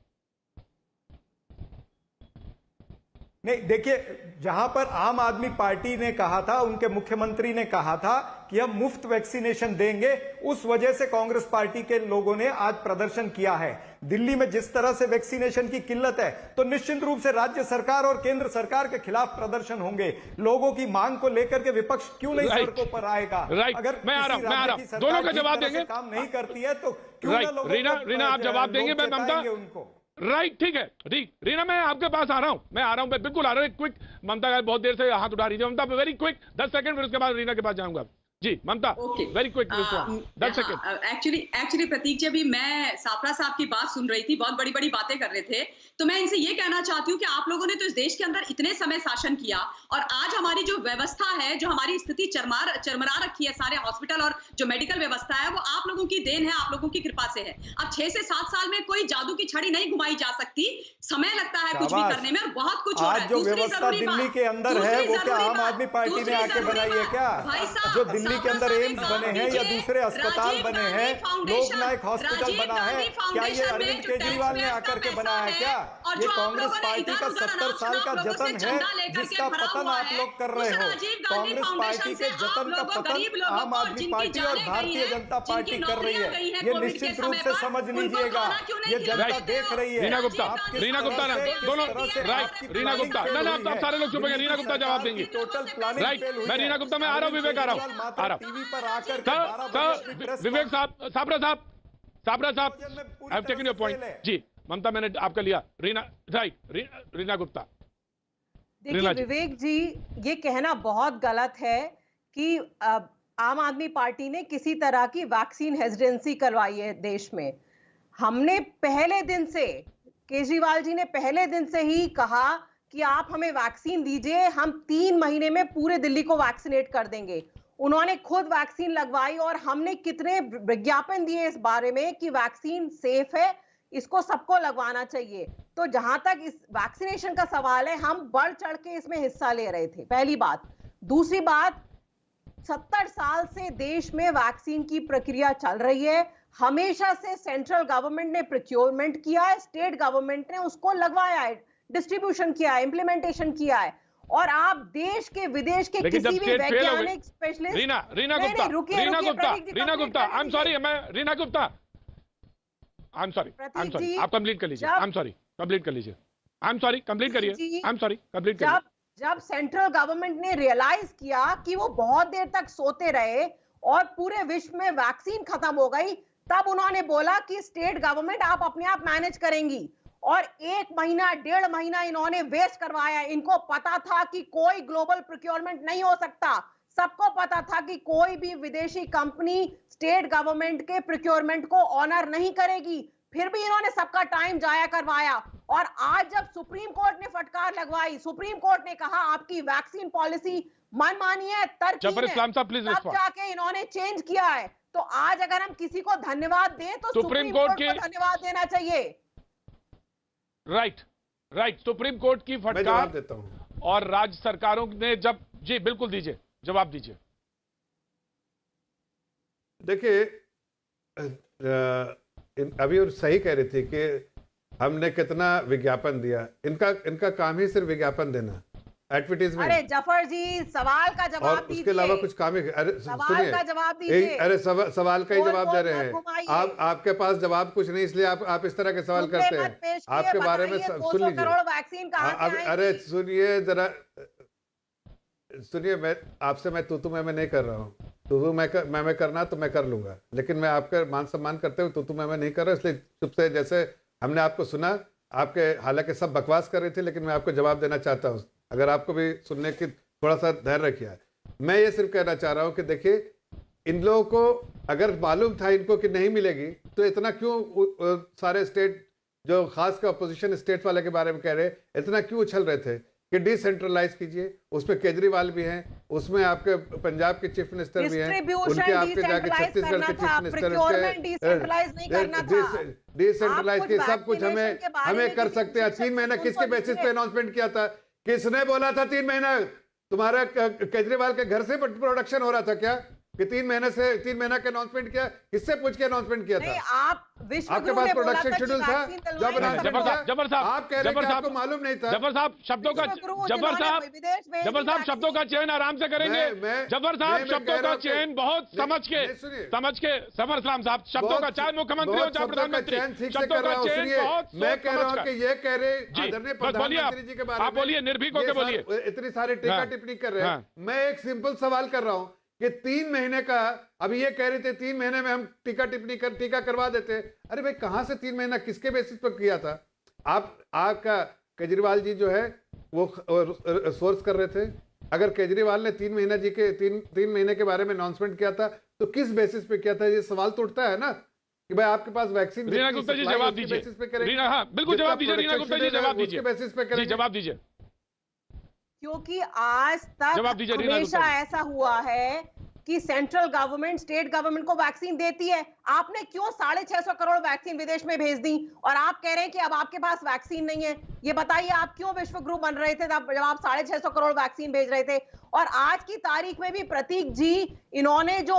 नहीं, देखिए, जहां पर आम आदमी पार्टी ने कहा था, उनके मुख्यमंत्री ने कहा था कि हम मुफ्त वैक्सीनेशन देंगे, उस वजह से कांग्रेस पार्टी के लोगों ने आज प्रदर्शन किया है। दिल्ली में जिस तरह से वैक्सीनेशन की किल्लत है तो निश्चित रूप से राज्य सरकार और केंद्र सरकार के खिलाफ प्रदर्शन होंगे। लोगों की मांग को लेकर के विपक्ष क्यों नहीं सड़कों पर आएगा। अगर
मैं आ रहा हूं, दोनों का जवाब देंगे।
काम नहीं करती है तो क्यों ना लोगों
रीना आप जवाब देंगे। मैं ममता
उनको
राइट, ठीक है, ठीक रीना मैं आपके पास आ रहा हूं, मैं बिल्कुल आ रहा हूं। क्विक, ममता बहुत देर से हाथ उठा रही थी, ममता वेरी क्विक 10 सेकंड, फिर उसके बाद रीना के पास जाऊंगा। जी ममता, वेरी क्विक 10 सेकंड।
एक्चुअली प्रतीक जी, अभी मैं सापरा साहब की बात सुन रही थी, बहुत बड़ी बड़ी बातें कर रहे थे, तो मैं इनसे ये कहना चाहती हूँ कि आप लोगों ने तो इस देश के अंदर इतने समय शासन किया और आज हमारी जो व्यवस्था है, जो हमारी स्थिति चरमरा रखी है, सारे हॉस्पिटल और जो मेडिकल व्यवस्था है, वो आप लोगों की देन है, आप लोगों की कृपा से है। अब 6 से 7 साल में कोई जादू की छड़ी नहीं घुमाई जा सकती, समय लगता है कुछ भी करने में और बहुत कुछ हो रहा है।
जो व्यवस्था दिल्ली के अंदर है वो क्या आम आदमी पार्टी ने आके बनाई है क्या? जो दिल्ली के अंदर एम्स बने हैं या दूसरे अस्पताल बने हैं, लोकनायक हॉस्पिटल बना है, क्या ये अरविंद केजरीवाल ने आकर के बनाया है क्या? ये कांग्रेस पार्टी का 70 साल का जतन है जिसका पतन आप लोग कर रहे हो। कांग्रेस पार्टी के जतन का पतन आम आदमी पार्टी और भारतीय जनता पार्टी कर रही है। ये निश्चित रूप से समझ लीजिएगा, ये जनता देख रही है।
रीना गुप्ता दोनों राइट, रीना गुप्ता ना आप सारे लोग चुप हैं, रीना गुप्ता जवाब देंगी।
टोटल प्लानिंग
राइट, मैं रीना गुप्ता में आ रहा हूँ, विवेक आ रहा हूँ,
टीवी पर आकर
विवेक साहब, सापरा साहब, I have taken your point. जी ममता, मैंने आपका लिया। रीना, राइट, रीना गुप्ता।
देखिए विवेक जी, ये कहना बहुत गलत है कि आम आदमी पार्टी ने किसी तरह की वैक्सीन हेजिटेंसी करवाई है देश में। हमने पहले दिन से, केजरीवाल जी ने पहले दिन से ही कहा कि आप हमें वैक्सीन दीजिए, हम 3 महीने में पूरे दिल्ली को वैक्सीनेट कर देंगे। उन्होंने खुद वैक्सीन लगवाई और हमने कितने विज्ञापन दिए इस बारे में कि वैक्सीन सेफ है, इसको सबको लगवाना चाहिए। तो जहां तक इस वैक्सीनेशन का सवाल है, हम बढ़ चढ़ के इसमें हिस्सा ले रहे थे, पहली बात। दूसरी बात, 70 साल से देश में वैक्सीन की प्रक्रिया चल रही है। हमेशा से सेंट्रल गवर्नमेंट ने प्रोक्योरमेंट किया है, स्टेट गवर्नमेंट ने उसको लगवाया है, डिस्ट्रीब्यूशन किया है, इंप्लीमेंटेशन किया है। और आप देश के विदेश के किसी भी वैज्ञानिक specialist
Reena Gupta, I am sorry, आप कंप्लीट कर लीजिए। आई एम सॉरी, कंप्लीट कर लीजिए। आई एम सॉरी, कंप्लीट करिए। आई एम सॉरी, कंप्लीट करिए।
जब सेंट्रल गवर्नमेंट ने रियलाइज किया कि वो बहुत देर तक सोते रहे और पूरे विश्व में वैक्सीन खत्म हो गई, तब उन्होंने बोला कि स्टेट गवर्नमेंट आप अपने आप मैनेज करेंगी। और 1 महीना 1.5 महीना इन्होंने वेस्ट करवाया। इनको पता था कि कोई ग्लोबल प्रोक्योरमेंट नहीं हो सकता, सबको पता था कि कोई भी विदेशी कंपनी स्टेट गवर्नमेंट के प्रोक्योरमेंट को ऑनर नहीं करेगी, फिर भी इन्होंने सबका टाइम जाया करवाया। और आज जब सुप्रीम कोर्ट ने फटकार लगवाई, सुप्रीम कोर्ट ने कहा आपकी वैक्सीन पॉलिसी मनमानी है, तर्कहीन है, तब जाके इन्होंने चेंज किया है। तो आज अगर हम किसी को धन्यवाद दें तो सुप्रीम कोर्ट को धन्यवाद देना चाहिए।
राइट, सुप्रीम कोर्ट की फटकार
देता हूं।
और राज्य सरकारों ने जब, जी बिल्कुल दीजिए, जवाब दीजिए।
देखिए, अभी और सही कह रही थी कि हमने कितना विज्ञापन दिया। इनका काम ही सिर्फ विज्ञापन देना, एडवर्टीजमेंट।
अरे जफर जी, सवाल का जवाब दीजिए।
उसके अलावा कुछ काम ही, अरे
सवाल का जवाब दीजिए।
अरे सवाल का ही जवाब दे रहे हैं आपके पास जवाब कुछ नहीं, इसलिए आप इस तरह के सवाल करते हैं। आपके बारे में सुन लीजिए। अरे सुनिए जरा, सुनिए, मैं आपसे मैं तू मैं नहीं कर रहा हूँ। तू मैं करना तो मैं कर लूंगा, लेकिन मैं आपका मान सम्मान करते हुए तू मैं नहीं कर रहा, इसलिए चुप से, जैसे हमने आपको सुना, आपके हालांकि सब बकवास कर रहे थे, लेकिन मैं आपको जवाब देना चाहता हूँ। अगर आपको भी सुनने की थोड़ा सा धैर्य रखिए। मैं ये सिर्फ कहना चाह रहा हूँ कि देखिए, इन लोगों को अगर मालूम था इनको कि नहीं मिलेगी, तो इतना क्यों सारे स्टेट, जो खास कर अपोजिशन स्टेट वाले के बारे में कह रहे, इतना क्यों उछल रहे थे कि डिसेंट्रलाइज कीजिए। उसमें केजरीवाल भी हैं, उसमें आपके पंजाब के चीफ मिनिस्टर भी हैं, उनके आपके जाके छत्तीसगढ़ के चीफ मिनिस्टर, डिसेंट्रलाइज की सब कुछ हमें कर सकते हैं। 3 महीना किसके बेसिस पे अनाउंसमेंट किया था? किसने बोला था 3 महीना? तुम्हारा केजरीवाल के घर से प्रोडक्शन हो रहा था क्या कि 3 महीना का अनाउंसमेंट किया? किससे पूछ के अनाउंसमेंट किया था? आपके पास प्रोडक्शन शेड्यूल था जब आप कह रहे हैं आपको मालूम नहीं था?
जबर साहब, शब्दों का चयन आराम से करेंगे। जबर साहब, शब्दों का चयन बहुत समझ के समर इस्लाम साहब, शब्दों का चयन, मुख्यमंत्री हो चाहे प्रधानमंत्री, शब्दों का चयन बहुत,
मैं कह रहा हूँ कि ये कह रहे आदरणीय प्रधानमंत्री जी के बारे में,
आप बोलिए, निर्भीक होकर बोलिए।
इतनी सारी टीका टिप्पणी कर रहे हैं। मैं एक सिंपल सवाल कर रहा हूँ कि 3 महीने का, अभी ये कह रहे थे 3 महीने में हम टीका करवा देते। अरे भाई, कहां से 3 महीना, किसके बेसिस पर किया था? आपका केजरीवाल जी जो है वो सोर्स कर रहे थे। अगर केजरीवाल ने 3 महीने के बारे में अनाउंसमेंट किया था तो किस बेसिस पे किया था? ये सवाल तो उठता है ना कि भाई आपके पास वैक्सीन,
रीना गुप्ता जी जवाब दीजिए। बिल्कुल जवाब दीजिए रीना गुप्ता जी, जवाब दीजिए,
बेसिस पे करेंगे।
जवाब दीजिए।
क्योंकि आज तक हमेशा ऐसा हुआ है कि सेंट्रल गवर्नमेंट स्टेट गवर्नमेंट को वैक्सीन देती है। आपने क्यों 650 करोड़ वैक्सीन विदेश में भेज दी और आप कह रहे हैं कि अब आपके पास वैक्सीन नहीं है? ये बताइए, आप क्यों विश्व गुरु बन रहे थे जब आप 650 करोड़ वैक्सीन भेज रहे थे? और आज की तारीख में भी प्रतीक जी, इन्होंने जो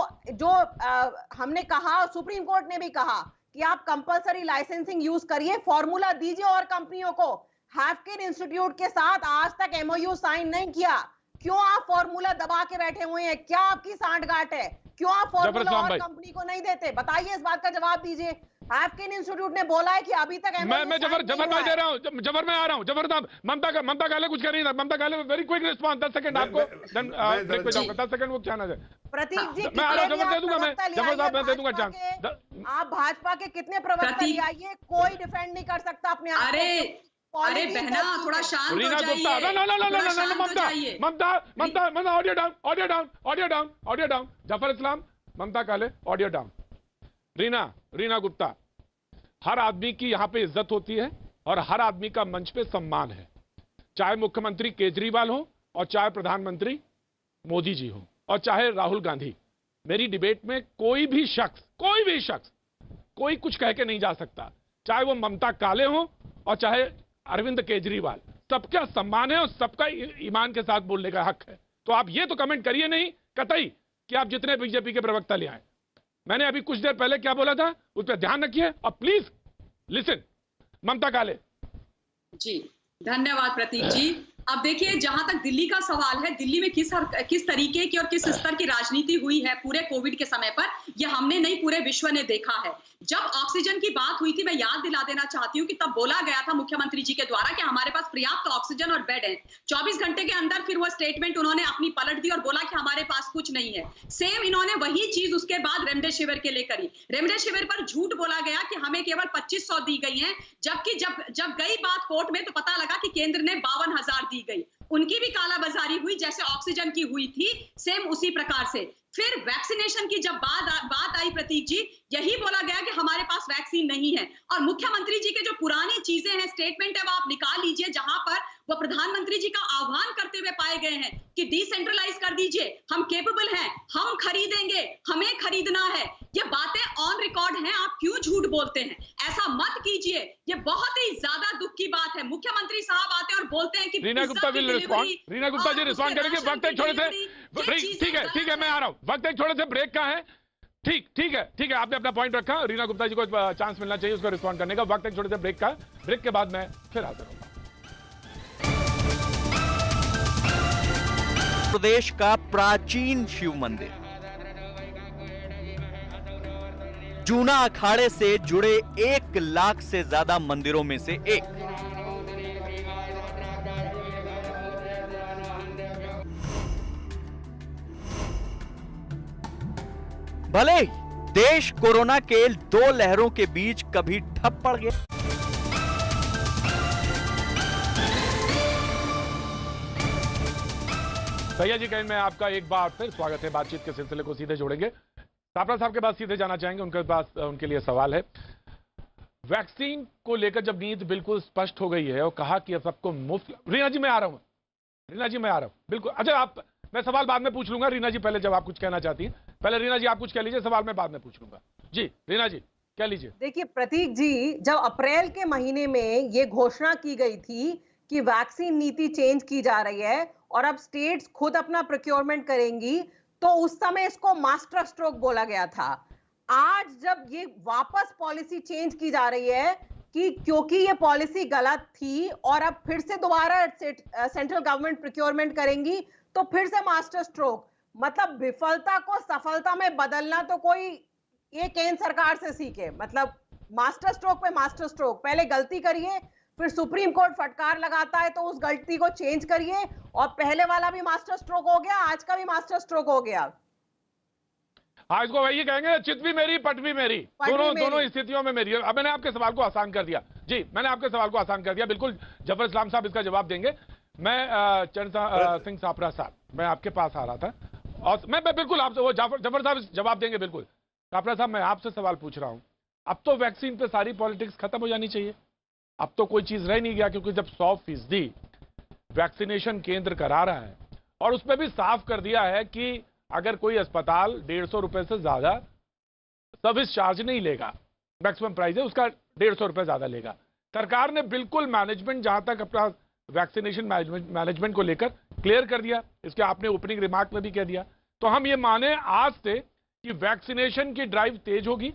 हमने कहा, सुप्रीम कोर्ट ने भी कहा कि आप कंपल्सरी लाइसेंसिंग यूज करिए, फॉर्मूला दीजिए और कंपनियों को। हैफकिन इंस्टीट्यूट के साथ आज तक MOU साइन नहीं किया। क्यों आप फॉर्मूला दबा के बैठे हुए हैं? क्या आपकी सांठगांठ है? क्यों आप फॉर्मूला और कंपनी को नहीं देते? बताइए, इस बात का जवाब दीजिए। हैफकिन इंस्टीट्यूट ने बोला है कि अभी तक
मैं जबर भाई दे रहा हूं, जबर में आ रहा हूं। जबर साहब, ममता काले कुछ कर रही है। ममता काले, वेरी क्विक रिस्पांस, 10 सेकंड आपको, 10 सेकंड वो क्या ना जाए।
प्रतीक जी,
मैं आ रहा हूं, जबर दे दूंगा, मैं जबर साहब मैं दे दूंगा चांस।
आप भाजपा के कितने प्रवक्ता आइए, कोई डिफेंड नहीं कर सकता अपने आप को।
अरे बहना, थोड़ा शांत हो जाइए।
ममता, ऑडियो डाउन। जफर इस्लाम, ममता काले, ऑडियो डाउन। रीना गुप्ता, हर आदमी की यहाँ पे इज्जत होती है और हर आदमी का मंच पे सम्मान है। चाहे मुख्यमंत्री केजरीवाल हो और चाहे प्रधानमंत्री मोदी जी हो और चाहे राहुल गांधी, मेरी डिबेट में कोई भी शख्स कोई कुछ कह के नहीं जा सकता, चाहे वो ममता काले हो और चाहे अरविंद केजरीवाल, सबका सम्मान है और सबका ईमान के साथ बोलने का हक है। तो आप ये तो कमेंट करिए नहीं कतई कि आप जितने बीजेपी के प्रवक्ता ले आए। मैंने अभी कुछ देर पहले क्या बोला था उस पर ध्यान रखिए और प्लीज लिसन। ममता काले
जी, धन्यवाद प्रतीक जी। अब देखिए, जहां तक दिल्ली का सवाल है, दिल्ली में किस तरीके की और किस स्तर की राजनीति हुई है पूरे कोविड के समय पर, यह हमने नहीं पूरे विश्व ने देखा है। जब ऑक्सीजन की बात हुई थी, मैं याद दिला देना चाहती हूँ कि तब बोला गया था मुख्यमंत्री जी के द्वारा कि हमारे पास पर्याप्त ऑक्सीजन और बेड है। 24 घंटे के अंदर फिर वो स्टेटमेंट उन्होंने अपनी पलट दी और बोला कि हमारे पास कुछ नहीं है। सेम इन्होंने वही चीज उसके बाद रेमडेसिविर के लिए करी। रेमडेसिविर पर झूठ बोला गया कि हमें केवल 2500 दी गई है, जबकि जब गई बात कोर्ट में तो पता लगा कि केंद्र ने 52,000 दी गई। उनकी भी कालाबाजारी हुई जैसे ऑक्सीजन की हुई थी, सेम उसी प्रकार से। फिर वैक्सीनेशन की जब बात आई प्रतीक जी, यही बोला गया कि हमारे पास वैक्सीन नहीं है। और मुख्यमंत्री जी के जो पुरानी चीजें हैं, स्टेटमेंट है, वो आप निकाल लीजिए, जहां पर वो प्रधानमंत्री जी का आह्वान करते हुए पाए गए हैं कि डिसेंट्रलाइज कर दीजिए, हम केपेबल हैं, हम खरीदेंगे, हमें खरीदना है। ये बातें ऑन रिकॉर्ड हैं, आप क्यों झूठ बोलते हैं? ऐसा मत कीजिए, ये बहुत ही ज्यादा दुख की बात है। मुख्यमंत्री साहब आते हैं और बोलते हैं कि
रीना गुप्ता जी रिस्पॉन्ड करेंगे। वक्त एक छोटे से ठीक है मैं आ रहा हूं। वक्त एक छोटे से ब्रेक का है। ठीक है, आपने अपना पॉइंट रखा। रीना गुप्ता जी को चांस मिलना चाहिए उसको रिस्पॉन्ड करने का। वक्त एक छोटे से ब्रेक का, ब्रेक के बाद मैं फिर हाजिर हूं।
प्रदेश का प्राचीन शिव मंदिर, जूना अखाड़े से जुड़े 1 लाख से ज्यादा मंदिरों में से एक। भले ही देश कोरोना के 2 लहरों के बीच कभी ठप पड़ गया,
भैया जी कहीं में आपका एक बार फिर स्वागत है। बातचीत के सिलसिले को सीधे जोड़ेंगे। सापरा साहब के पास सीधे जाना चाहेंगे, उनके पास उनके लिए सवाल है। वैक्सीन को लेकर जब नीति बिल्कुल स्पष्ट हो गई है और कहा कि सबको मुफ्त। रीना जी मैं आ रहा हूं बिल्कुल। अच्छा, मैं सवाल बाद में पूछ लूंगा। रीना जी पहले जब आप कुछ कहना चाहती हैं, पहले रीना जी आप कुछ कह लीजिए, सवाल मैं बाद में पूछ लूंगा। जी रीना जी कह लीजिए।
देखिए प्रतीक जी, जब अप्रैल के महीने में ये घोषणा की गई थी कि वैक्सीन नीति चेंज की जा रही है और अब स्टेट्स खुद अपना प्रोक्योरमेंट करेंगी, तो उस समय इसको मास्टर स्ट्रोक बोला गया था। आज जब ये वापस पॉलिसी चेंज की जा रही है कि क्योंकि ये पॉलिसी गलत थी और अब फिर से दोबारा सेंट्रल गवर्नमेंट प्रोक्योरमेंट करेंगी, तो फिर से मास्टर स्ट्रोक। मतलब विफलता को सफलता में बदलना तो कोई ये केंद्र सरकार से सीखे। मतलब मास्टर स्ट्रोक पे मास्टर स्ट्रोक, पहले गलती करिए, फिर सुप्रीम कोर्ट फटकार लगाता है तो उस गलती को चेंज करिए, और पहले वाला भी मास्टर स्ट्रोक हो गया, आज का भी मास्टर स्ट्रोक हो गया।
हाँ, इसको वही कहेंगे, चित भी मेरी पट भी मेरी, दोनों स्थितियों में मेरी। अब मैंने आपके सवाल को आसान कर दिया। जी मैंने आपके सवाल को आसान कर दिया, बिल्कुल। जफर इस्लाम साहब इसका जवाब देंगे। मैं चरण सिंह सापरा साहब, मैं आपके पास आ रहा था और मैं बिल्कुल आपसे, वो जफर साहब जवाब देंगे बिल्कुल। सापरा साहब मैं आपसे सवाल पूछ रहा हूं, अब तो वैक्सीन पे सारी पॉलिटिक्स खत्म हो जानी चाहिए। अब तो कोई चीज रह नहीं गया, क्योंकि जब 100% वैक्सीनेशन केंद्र करा रहा है और उसमें भी साफ कर दिया है कि अगर कोई अस्पताल 150 रुपए से ज्यादा सर्विस चार्ज नहीं लेगा, मैक्सिमम प्राइस है उसका 150 रुपए ज्यादा लेगा। सरकार ने बिल्कुल मैनेजमेंट, जहां तक अपना वैक्सीनेशन मैनेजमेंट को लेकर क्लियर कर दिया। इसके आपने ओपनिंग रिमार्क में भी कह दिया। तो हम ये माने आज से कि वैक्सीनेशन की ड्राइव तेज होगी।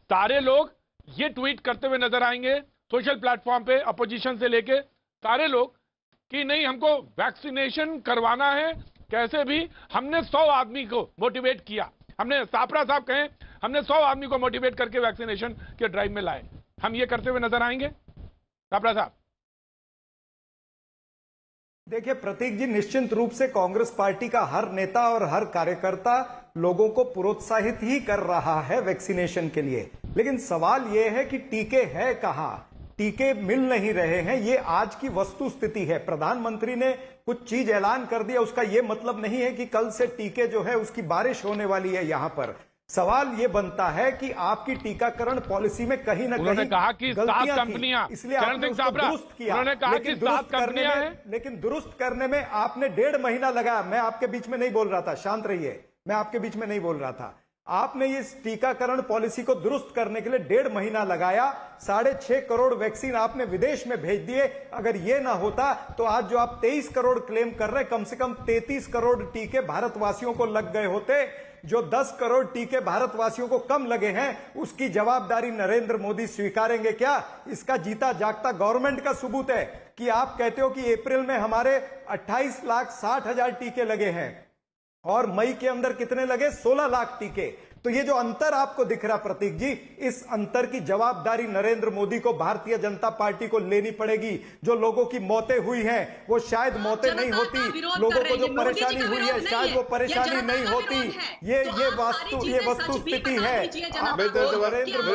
सारे लोग ये ट्वीट करते हुए नजर आएंगे सोशल प्लेटफॉर्म पे, अपोजिशन से लेके सारे लोग, कि नहीं हमको वैक्सीनेशन करवाना है कैसे भी। हमने 100 आदमी को मोटिवेट किया, हमने, सापरा साहब कहें, हमने 100 आदमी को मोटिवेट करके वैक्सीनेशन के ड्राइव में लाए। हम ये करते हुए नजर आएंगे सापरा साहब?
देखिए प्रतीक जी, निश्चित रूप से कांग्रेस पार्टी का हर नेता और हर कार्यकर्ता लोगों को प्रोत्साहित ही कर रहा है वैक्सीनेशन के लिए, लेकिन सवाल यह है कि टीके है कहां? टीके मिल नहीं रहे हैं, ये आज की वस्तु स्थिति है। प्रधानमंत्री ने कुछ चीज ऐलान कर दिया, उसका यह मतलब नहीं है कि कल से टीके जो है उसकी बारिश होने वाली है। यहां पर सवाल ये बनता है कि आपकी टीकाकरण पॉलिसी में कहीं ना
उन्होंने
कहीं
कहा कि 7
गलतियां थी,
कंपनियां,
इसलिए
चरण
आपने
सिंह
उसको
साबरा,
दुरुस्त किया।
उन्होंने कहा कि 7 कंपनियां हैं।
लेकिन दुरुस्त करने में आपने 1.5 महीना लगाया। मैं आपके बीच में नहीं बोल रहा था, शांत रहिए, मैं आपके बीच में नहीं बोल रहा था। आपने इस टीकाकरण पॉलिसी को दुरुस्त करने के लिए 1.5 महीना लगाया। 6.5 करोड़ वैक्सीन आपने विदेश में भेज दिए। अगर यह ना होता तो आज जो आप 23 करोड़ क्लेम कर रहे, कम से कम 33 करोड़ टीके भारतवासियों को लग गए होते। जो 10 करोड़ टीके भारतवासियों को कम लगे हैं, उसकी जवाबदारी नरेंद्र मोदी स्वीकारेंगे क्या? इसका जीता जागता गवर्नमेंट का सबूत है कि आप कहते हो कि अप्रैल में हमारे 28,60,000 टीके लगे हैं और मई के अंदर कितने लगे? 16 लाख टीके। तो ये जो अंतर आपको दिख रहा प्रतीक जी, इस अंतर की जवाबदारी नरेंद्र मोदी को, भारतीय जनता पार्टी को लेनी पड़ेगी। जो लोगों की मौतें हुई हैं वो शायद मौतें नहीं होती, लोगों को जो परेशानी हुई है शायद वो परेशानी नहीं होती। ये वस्तु स्थिति है।
मेरे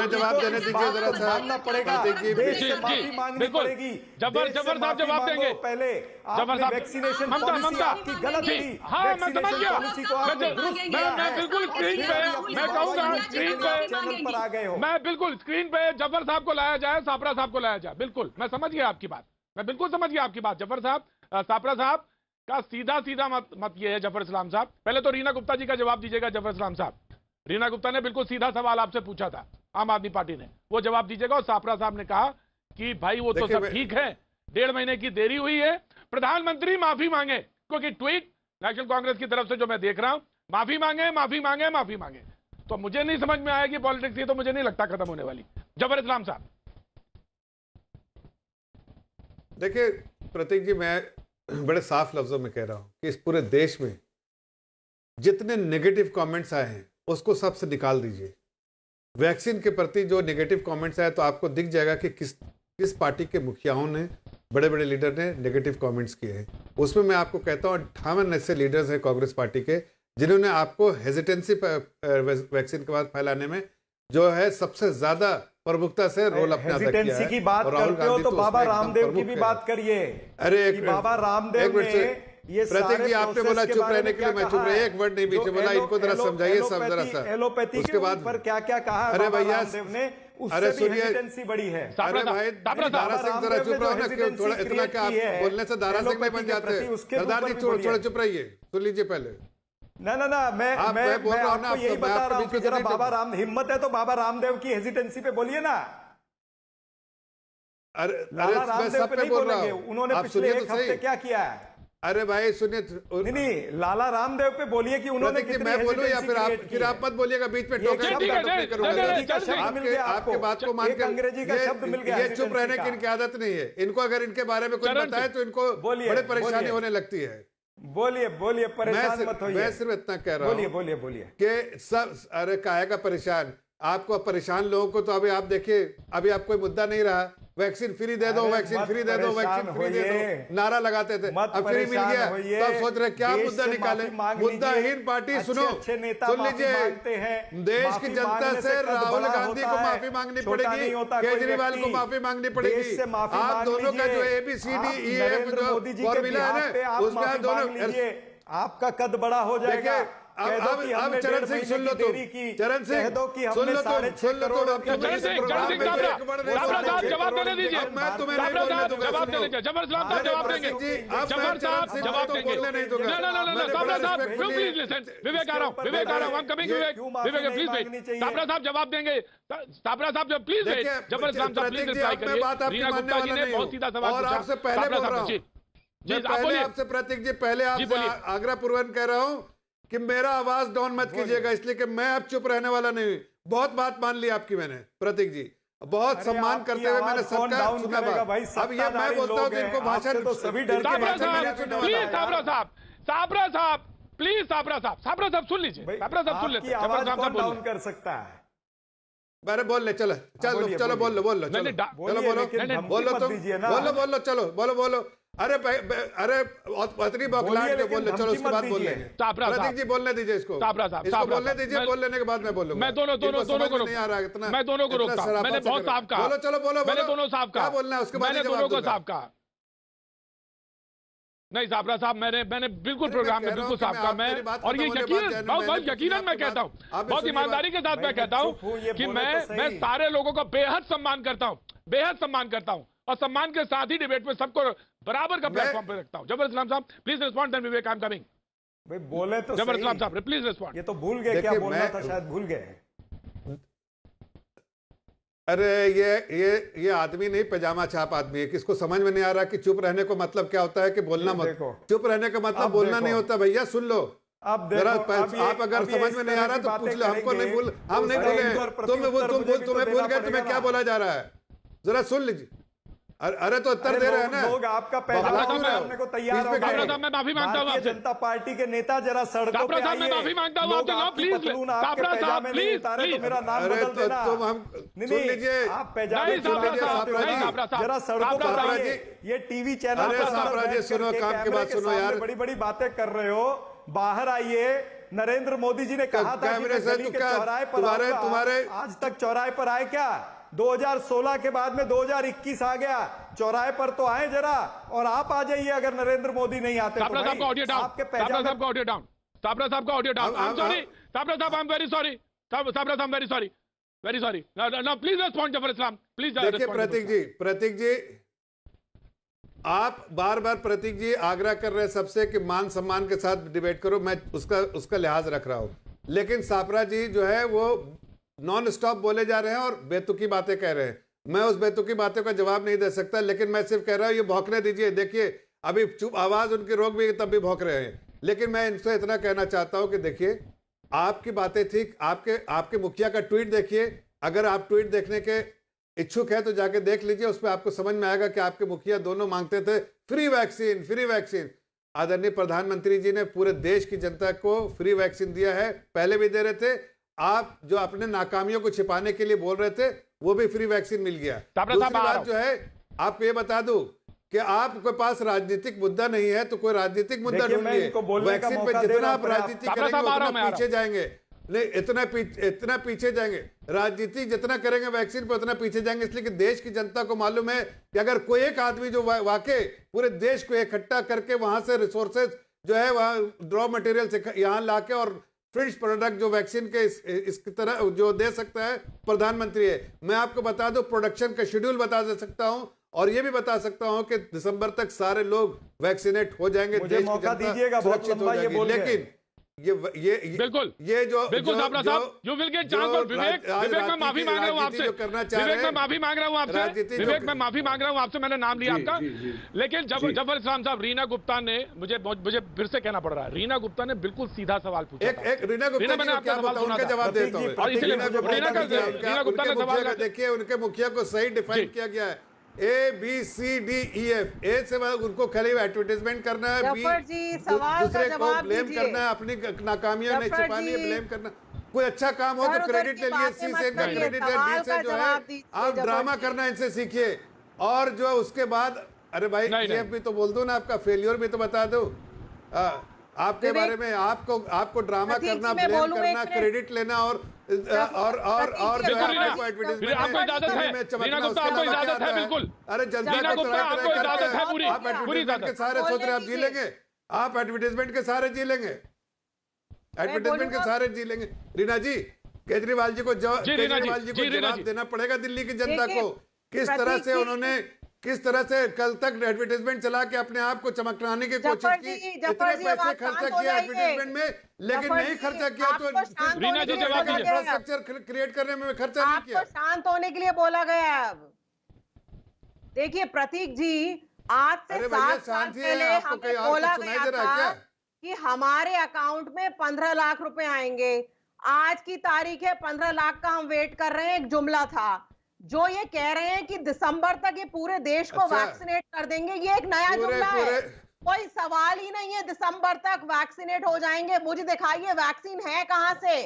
जवाब देने दीजिए जरा सा।
मानना पड़ेगा, देश से माफी मांगनी पड़ेगी।
जबर साहब जवाब देंगे।
पहले आपने वैक्सीनेशन पॉलिसी आपकी गलत थी।
हाँ, मैं समझ गया।
पॉलिसी को आपने दुरुस्त किया
मैं
है।
बिल्कुल स्क्रीन पे, मैं कहूंगा स्क्रीन पे,
चैनल पर आ गए हो।
मैं बिल्कुल स्क्रीन पे जफर साहब को लाया जाए, सापरा साहब को लाया जाए। बिल्कुल मैं समझ गया आपकी बात, मैं बिल्कुल समझ गया आपकी बात। जफर साहब, सापरा साहब का सीधा मत ये है जफर इस्लाम साहब। पहले तो रीना गुप्ता जी का जवाब दीजिएगा जफर इस्लाम साहब। रीना गुप्ता ने बिल्कुल सीधा सवाल आपसे पूछा था, आम आदमी पार्टी ने, वो जवाब दीजिएगा। और सापरा साहब ने कहा कि भाई वो तो सब ठीक है, 1.5 महीने की देरी हुई है, प्रधानमंत्री माफी मांगे। क्योंकि ट्वीट नेशनल कांग्रेस की तरफ से जो मैं देख रहा हूं, माफी मांगे माफी मांगे माफी मांगे, तो मुझे नहीं समझ में आएगी पॉलिटिक्स। ये तो मुझे नहीं लगता खत्म होने वाली। जबर इस्लाम साहब।
देखिए प्रतीक जी, मैं बड़े साफ लफ्जों में कह रहा हूं कि इस पूरे देश में जितने नेगेटिव कमेंट्स आए हैं उसको सबसे निकाल दीजिए। वैक्सीन के प्रति जो नेगेटिव कमेंट्स आए तो आपको दिख जाएगा कि किस पार्टी के मुखियाओं ने, बड़े बड़े लीडर ने नेगेटिव कमेंट्स किए हैं। उसमें मैं आपको कहता हूं 58 ऐसे लीडर्स हैं कांग्रेस पार्टी के जिन्होंने आपको हेजिटेंसी वैक्सीन के बाद फैलाने में जो है सबसे ज्यादा प्रमुखता से रोल अपने अदा किया है।
की बात करते हो तो बाबा रामदेव की भी बात करिए।
अरे
बाबा रामदेव ने ये
प्रतीक जी, आपने बोला चुप रहने के लिए, मैं चुप रहे, एक वर्ड नहीं बीच में बोला। इनको जरा समझाइए सब जरा सा।
एलोपैथी
उसके बाद
पर क्या क्या कहा?
अरे भैया,
अरे सुनिए, बड़ी है।
अरे भाई दारा सिंह जरा चुप रहो ना, क्यों थोड़ा इतना क्या आप बोलने से दारा सिंह नहीं बन जाते? सरदार जी थोड़ा चुप रहिए, सुन लीजिए पहले।
ना मैं
बोल रहा हूँ ना,
यही बता रहा हूँ कि जरा बाबा राम, हिम्मत है तो बाबा रामदेव की हेजिटेंसी पे बोलिए ना।
अरे
लाला
मैं सब पे बोल रहा हूँ,
उन्होंने
आप
पिछले
सुनिए
एक
तो
हफ्ते
सही।
क्या किया है?
अरे भाई सुनिए,
नहीं, लाला रामदेव पे बोलिए कि उन्होंने
प्रतीक जी मैं बोलूं या फिर आप मत बोलिएगा बीच में, टोके आपके बात को मान के।
अंग्रेजी का शब्द मिल गया।
ये चुप रहने की इनकी आदत नहीं है। इनको अगर इनके बारे में कुछ बताए तो इनको बड़ी परेशानी होने लगती है।
बोलिए परेशान मत होइए।
मैं सिर्फ इतना कह रहा हूँ
बोलिए
कि सब, अरे काहे का परेशान, आपको परेशान लोगों को तो अभी आप देखिए, अभी आप कोई मुद्दा नहीं रहा। वैक्सीन फ्री दे दो, वैक्सीन फ्री दे दो, वैक्सीन फ्री दे दो, नारा लगाते थे, अब फ्री मिल गया तो आप सोच रहे क्या मुद्दा निकाले? मुद्दाहीन पार्टी। सुनो, सुन लीजिए, देश की जनता से राहुल गांधी को माफी मांगनी पड़ेगी, केजरीवाल को माफी मांगनी पड़ेगी। आप दोनों का जो ABCDEF जो फॉर्मूला है ना, उसमें आप दोनों,
आपका कद बड़ा हो जाएगा।
अब चरण सिंह सुन लो, तो चरण सिंह सुन लो,
जवाब देने दीजिए।
मैं तुम्हें नहीं बोलने दूंगा।
जवाब देने दीजिए। जबर इस्लाम साहब जवाब देंगे। जबर साहब जवाब देंगे। ना सापरा साहब प्लीज लिसन। विवेक आ रहा हूं, I am coming. Vivek please wait. Sapra साहब जवाब देंगे। सापरा साहब जब प्लीज वेट। जबर इस्लाम साहब प्लीज रिप्लाई करिए। रीना गुप्ता जी ने बहुत सीधा सवाल पूछा।
आपसे पहले बोल रहा हूं, आपसे प्रतीक जी, पहले आपसे आग्रह पूर्वक कह रहा हूं कि मेरा आवाज डाउन मत कीजिएगा, इसलिए कि मैं अब चुप रहने वाला नहीं। बहुत बात मान ली आपकी मैंने, प्रतीक जी, बहुत सम्मान करते हुए मैंने सबका सुना बात। अब ये मैं बोलता हूँ कि इनको भाषण
तो सभी डर के
सापरा साहब प्लीज, सापरा साहब सुन लीजिए। सापरा साहब सुन लेते,
आवाज कौन डाउन कर सकता है?
अरे बोल ले, चलो बोल लो, चलो बोलो, बोलो। अरे अतनी बौखलाहट के बोल ले, चलो उसके बाद बोल लेंगे। प्रतीक जी बोलने दीजिए इसको बोलने दीजिए, बोल लेने के बाद मैं बोलूंगा।
मैं दोनों को नहीं आ रहा इतना, मैं दोनों को रोकता हूं। मैंने बहुत साफ कहा।
बोलो, चलो बोलो,
मैंने दोनों साफ कहा,
बोलना है उसके बाद
मैंने दोनों को साफ कहा। नहीं साबरा साहब, मैंने बिल्कुल
अरे
प्रोग्राम
मैं
में
कह रहा
बिल्कुल
हूं कि
साहब का
मैं
मैं,
मेरी बात
और ये
खत्म होने
यकीनन
बाद
बहुत
मैंने
यकीनन
पूछी
मैं
आपकी
कहता
बात।
हूँ,
आप
बहुत
सुनिए
ईमानदारी के साथ
भाई,
मैं कहता हूँ
चुप हूं, ये
कि
बोले तो
मैं
सही।
सारे लोगों का बेहद सम्मान करता हूँ, बेहद सम्मान करता हूँ, और सम्मान के साथ ही डिबेट में सबको बराबर का प्लेटफॉर्म पे रखता हूँ। जबर इस्लाम साहब please respond, then Vivek I am coming.
भाई बोले तो
जबर
सही।
इस्लाम साहब प्लीज रिस्पॉन्ड।
ये तो भूल गए, क्या
देखिए,
बोलना
मैं-
था शायद भूल गए।
अरे ये आदमी नहीं, पैजामा छाप आदमी है। किसको समझ में नहीं आ रहा कि चुप रहने को मतलब क्या होता है, कि बोलना
ये
मत।
देखो।
चुप रहने का मतलब
अब
बोलना
देखो।
नहीं होता भैया, सुन लो।
अब
जरा
देखो, अब ये-
आप अगर
अब ये
समझ
इस
में नहीं
तरह
आ रहा
की
तो
बातें
पूछ लो, हमको नहीं
करेंगे,
बोल, हम
तो
नहीं
उसका
बोले।
उत्तर,
तुम्हें
प्रत्युत्तर मुझे भी तो
तुम्हें भूल
देना
गए, तुम्हें
पड़ेगा
क्या
ना।
बोला जा रहा है, जरा सुन लीजिए। अरे तो उत्तर दे रहे हैं ना।
लोग आपका
बाबा
पैजामा
क्यों रहे हो?
करने को तैयार हो
बीच में
गए।
क्यों?
साहब, मैं माफी मांगता हूं
भारतीय
आपसे।
जनता पार्टी के नेता जरा सड़कों
साबरा
पे
साहब, मैं
आइए।
माफी मांगता हूं
लोग
आपसे।
आपकी
प्लीज,
पतलून आपके
साबरा साहब,
पैजामे नहीं
प्लीज,
उतारे तो
प्लीज।
मेरा नाम
अरे
बदल
तो
देना।
तुम हम
नहीं,
सुन
नहीं,
लीजिए।
आप पैजामे
नहीं, साबरा
चुराइए,
साहब,
साबरा
नहीं,
जी।
साबरा साहब।
जरा सड़कों पे
साबरा
आइए।
जी।
ये टीवी चैनल
अरे
पर
साबरा जी,
बैठ
सुनो,
करके
काम की
कैमरे
बात
के
सुनो
सामने
यार।
बड़ी बड़ी बातें कर रहे हो। बाहर आइए। नरेंद्र मोदी जी ने कहा था कि
कैमरे
मैं
से
गली
तो
के
क्या,
चौराहे पर आऊंगा।
तुम्हारे
आज तक चौराहे पर आए क्या? 2016 के बाद में 2021 आ गया, चौराहे पर तो आए जरा। और आप आ जाइए अगर नरेंद्र मोदी नहीं आते तो।
साबरा साहब का ऑडियो डाउन,
आपके
साबरा
पैजामे
साहब का ऑडियो डाउन, साबरा साहब का audio down. I am sorry Sabra साहब, I am very sorry Sabra साहब, very sorry, very sorry. No please respond Zafar Islam, please.
देखिए प्रतीक जी, आप बार बार प्रतीक जी आग्रह कर रहे हैं सबसे कि मान सम्मान के साथ डिबेट करो, मैं उसका लिहाज रख रहा हूं। लेकिन सापरा जी जो है वो नॉन स्टॉप बोले जा रहे हैं और बेतुकी बातें कह रहे हैं। मैं उस बेतुकी बातों का जवाब नहीं दे सकता, लेकिन मैं सिर्फ कह रहा हूं ये भौंकने दीजिए। देखिए अभी चुप, आवाज उनकी रोक भी तब भी भौंक रहे हैं। लेकिन मैं इनसे इतना कहना चाहता हूं कि देखिए आपकी बातें थी, आपके मुखिया का ट्वीट देखिए। अगर आप ट्वीट देखने के इच्छुक है तो जाके देख लीजिए, उस पर आपको समझ में आएगा कि आपके मुखिया दोनों मांगते थे फ्री वैक्सीन, फ्री वैक्सीन। आदरणीय प्रधानमंत्री जी ने पूरे देश की जनता को फ्री वैक्सीन दिया है, पहले भी दे रहे थे। आप जो अपने नाकामियों को छिपाने के लिए बोल रहे थे वो भी फ्री वैक्सीन मिल गया। दूसरी बात जो है आपको ये बता दूं कि आपके पास राजनीतिक मुद्दा नहीं है तो कोई राजनीतिक मुद्दा ढूंढिए। वैक्सीन पे जितना आप राजनीति करेंगे उतना पीछे जाएंगे। नहीं, इतना पीछे जाएंगे, राजनीति जितना करेंगे वैक्सीन पे उतना पीछे जाएंगे। इसलिए कि देश की जनता को मालूम है कि अगर कोई एक आदमी जो वाकई पूरे देश को इकट्ठा करके वहां से रिसोर्सेज जो है वहां रॉ मटेरियल से यहाँ लाके और फिनिश प्रोडक्ट जो वैक्सीन के इसकी तरह जो दे सकता है प्रधानमंत्री है। मैं आपको बता दूं प्रोडक्शन का शेड्यूल बता दे सकता हूं और ये भी बता सकता हूं कि दिसंबर तक सारे लोग वैक्सीनेट हो जाएंगे।
मुझे
देश की
मौका
जनता
दीजिएगा, बहुत
सुरक्षित
लंबा
हो
ये
जाएगी।
बोल गए।
लेकिन
बिल्कुल
ये जो
बिल्कुल साबरा साहब, यू विल गेट चांस। और विवेक मैं माफी मांग रहा हूं आपसे। विवेक मैं माफी मांग रहा हूं आपसे। विवेक मैं माफी मांग रहा हूं आपसे, मैंने नाम लिया आपका। लेकिन जफर इस्लाम साहब, रीना गुप्ता ने मुझे फिर से कहना पड़ रहा है, रीना गुप्ता ने बिल्कुल सीधा सवाल पूछा।
एक रीना गुप्ता मैंने आपका सवाल सुना था, जवाब देता हूं।
और इसलिए रीना गुप्ता ने सवाल,
देखिए उनके मुखिया को सही डिफाइन किया गया है, ABCDEF। ए से उनको खाली एडवर्टाइजमेंट करना है, दूसरे को ब्लेम करना है, अपनी नाकामियां नहीं छिपानी है, ब्लेम करना। कोई अच्छा काम हो तो क्रेडिट ले लिए, सी से इनका क्रेडिट है, डी से जो है आप ड्रामा करना इनसे सीखिए। और जो उसके बाद अरे भाई EF भी तो बोल दो ना, आपका फेलियर भी तो बता दो। आपके बारे में आपको ड्रामा करना, ब्लेम करना, क्रेडिट लेना और जो है आपको एडवर्टाइजमेंट
आपको इजाजत है, रीना गुप्ता आपको इजाजत है, बिल्कुल।
अरे जनता
रीना
को
गुप्ता आपको इजाजत है पूरी,
आप एडवर्टाइजमेंट के सारे सोच रहे आप जी लेंगे, आप एडवर्टाइजमेंट के सारे जी लेंगे, एडवर्टाइजमेंट के सारे जी लेंगे। रीना जी, केजरीवाल जी को जवाब देना पड़ेगा दिल्ली की जनता को। किस तरह से कल तक एडवर्टाइजमेंट चला के अपने आप को चमकने की कोशिश की, इतने पैसे खर्चा किया एडवर्टाइजमेंट में, लेकिन नहीं खर्चा किया तो
रीना जी जवाब दीजिए।
इंफ्रास्ट्रक्चर क्रिएट करने में खर्चा नहीं किया।
शांत होने के लिए बोला गया है। अब देखिए प्रतीक जी, आज से 7 साल पहले हमें बोला गया था कि हमारे अकाउंट में 15 लाख रुपए आएंगे। आज की तारीख है 15 लाख का हम वेट कर रहे हैं। एक जुमला था जो ये कह रहे हैं कि दिसंबर तक ये पूरे देश को वैक्सीनेट कर देंगे, ये एक नया जुमला है। कोई सवाल ही नहीं है दिसंबर तक वैक्सीनेट हो जाएंगे। मुझे दिखाइए वैक्सीन है कहां से।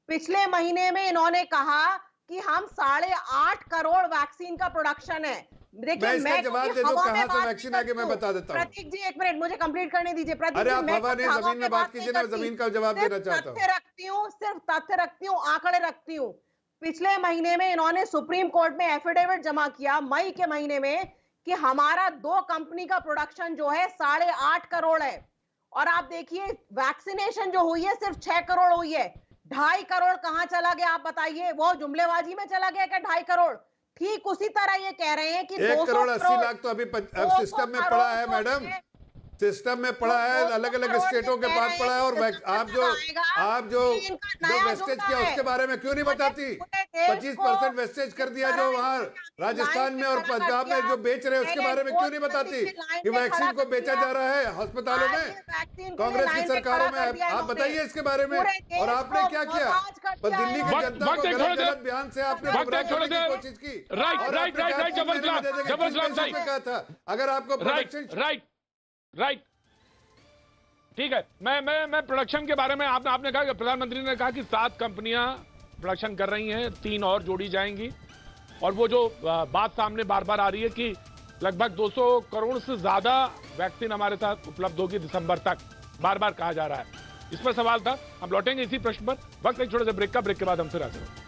पिछले महीने में इन्होंने कहा कि हम 8.5 करोड़ वैक्सीन का प्रोडक्शन है। देखिए मैं
जवाब दे दूं कहां से वैक्सीन आके मैं बता देता हूं।
प्रतीक जी एक मिनट मुझे कंप्लीट करने दीजिए। प्रतीक जी
मैं जमीन में बात कीजिए ना, जमीन का जवाब देना चाहता हूं।
सिर्फ तथ्य रखती हूँ, आंकड़े रखती हूँ। पिछले महीने में इन्होंने सुप्रीम कोर्ट में एफिडेविट जमा किया मई के महीने में कि हमारा 2 कंपनी का प्रोडक्शन जो है 8.5 करोड़ है, और आप देखिए वैक्सीनेशन जो हुई है सिर्फ 6 करोड़ हुई है। 2.5 करोड़ कहां चला गया आप बताइए? वो जुमलेबाजी में चला गया क्या 2.5 करोड़? ठीक उसी तरह ये कह रहे हैं कि
1
200
करोड़ 80 लाख तो अभी
200
सिस्टम में पड़ा है
करोड़
मैडम,
जो है,
सिस्टम में पड़ा है, अलग अलग स्टेटों के पास पड़ा है। और आप जो वेस्टेज किया उसके बारे में क्यों नहीं बताती? 25% वेस्टेज कर दिया जो वहां राजस्थान में और पंजाब में जो बेच रहे हैं उसके बारे में क्यों नहीं बताती कि वैक्सीन को बेचा जा रहा है अस्पतालों में, कांग्रेस की सरकारों में? आप बताइए इसके बारे में। और आपने क्या किया? दिल्ली की जनता को गलत गलत बयान से आपने गुमराह करने की कोशिश की।
राइट
कहा था अगर आपको
राइट, ठीक है। मैं प्रोडक्शन के बारे में आपने कहा कि प्रधानमंत्री ने कहा कि 7 कंपनियां प्रोडक्शन कर रही हैं, 3 और जोड़ी जाएंगी। और वो जो बात सामने बार बार आ रही है कि लगभग 200 करोड़ से ज्यादा वैक्सीन हमारे साथ उपलब्ध होगी दिसंबर तक, बार बार कहा जा रहा है। इस पर सवाल था, हम लौटेंगे इसी प्रश्न पर। वक्त एक छोटे से ब्रेक का, ब्रेक के बाद हम फिर आते हैं।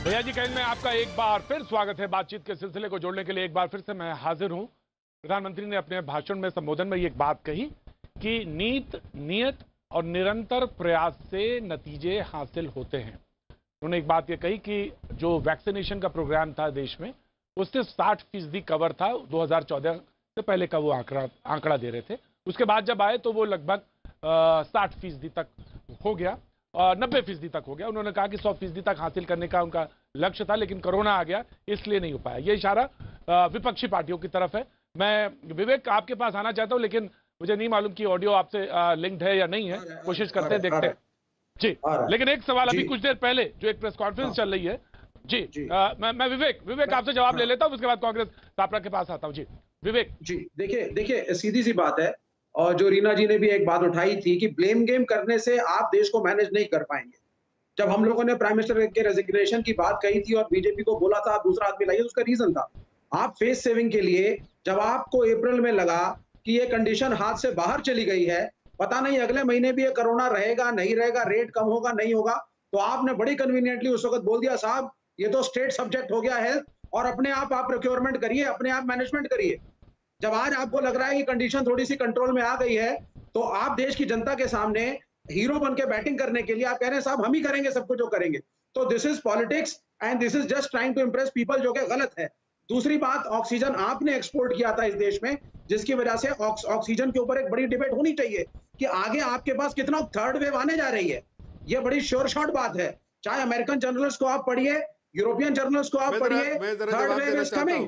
भैया जी कहने में आपका एक बार फिर स्वागत है। बातचीत के सिलसिले को जोड़ने के लिए एक बार फिर से मैं हाजिर हूं। प्रधानमंत्री ने अपने भाषण में, संबोधन में एक बात कही कि नियत और निरंतर प्रयास से नतीजे हासिल होते हैं। उन्होंने एक बात ये कही कि जो वैक्सीनेशन का प्रोग्राम था देश में, वो सिर्फ 60% कवर था। 2014 से पहले का वो आंकड़ा दे रहे थे। उसके बाद जब आए तो वो लगभग 60% तक हो गया, 90% तक हो गया। उन्होंने कहा कि 100% तक हासिल करने का उनका लक्ष्य था, लेकिन कोरोना आ गया इसलिए नहीं हो पाया। ये इशारा विपक्षी पार्टियों की तरफ है। मैं विवेक आपके पास आना चाहता हूं, लेकिन मुझे नहीं मालूम कि ऑडियो आपसे लिंक्ड है या नहीं है। कोशिश करते हैं, देखते हैं जी। लेकिन एक सवाल, अभी कुछ देर पहले जो एक प्रेस कॉन्फ्रेंस चल रही है जी, मैं विवेक आपसे जवाब ले लेता हूं, उसके बाद कांग्रेस तापरा के पास आता हूं। जी विवेक
जी, देखिए सीधी सी बात है। और जो रीना जी ने भी एक बात उठाई थी कि ब्लेम गेम करने से आप देश को मैनेज नहीं कर पाएंगे। जब हम लोगों ने प्राइम मिनिस्टर के रेजिग्नेशन की बात कही थी और बीजेपी को बोला था आप दूसरा आदमी लाइए, उसका रीजन था आप फेस सेविंग के लिए, जब आपको अप्रैल में लगा कि ये कंडीशन हाथ से बाहर चली गई है, पता नहीं अगले महीने भी ये कोरोना रहेगा नहीं रहेगा, रेट कम होगा नहीं होगा, तो आपने बड़ी कन्वीनियंटली उस वक्त बोल दिया साहब ये तो स्टेट सब्जेक्ट हो गया हेल्थ, और अपने आप प्रोक्योरमेंट करिए, अपने आप मैनेजमेंट करिए। जब आज आपको लग रहा है कि कंडीशन थोड़ी सी कंट्रोल में आ गई है, तो आप देश की जनता के सामने हीरो बन के बैटिंग करने के लिए आप कह रहे हैं साहब हम ही करेंगे सब कुछ जो करेंगे। तो this is politics and this is just trying to impress people, जो कि गलत है। दूसरी बात, ऑक्सीजन आपने एक्सपोर्ट किया था इस देश में, जिसकी वजह से ऑक्सीजन के ऊपर एक बड़ी डिबेट होनी चाहिए कि आगे आपके पास कितना थर्ड वेव आने जा रही है। ये बड़ी श्योर शॉट बात है। चाहे अमेरिकन जर्नल्स को आप पढ़िए, यूरोपियन जर्नल्स को आप पढ़िए, थर्ड वेव इज कमिंग।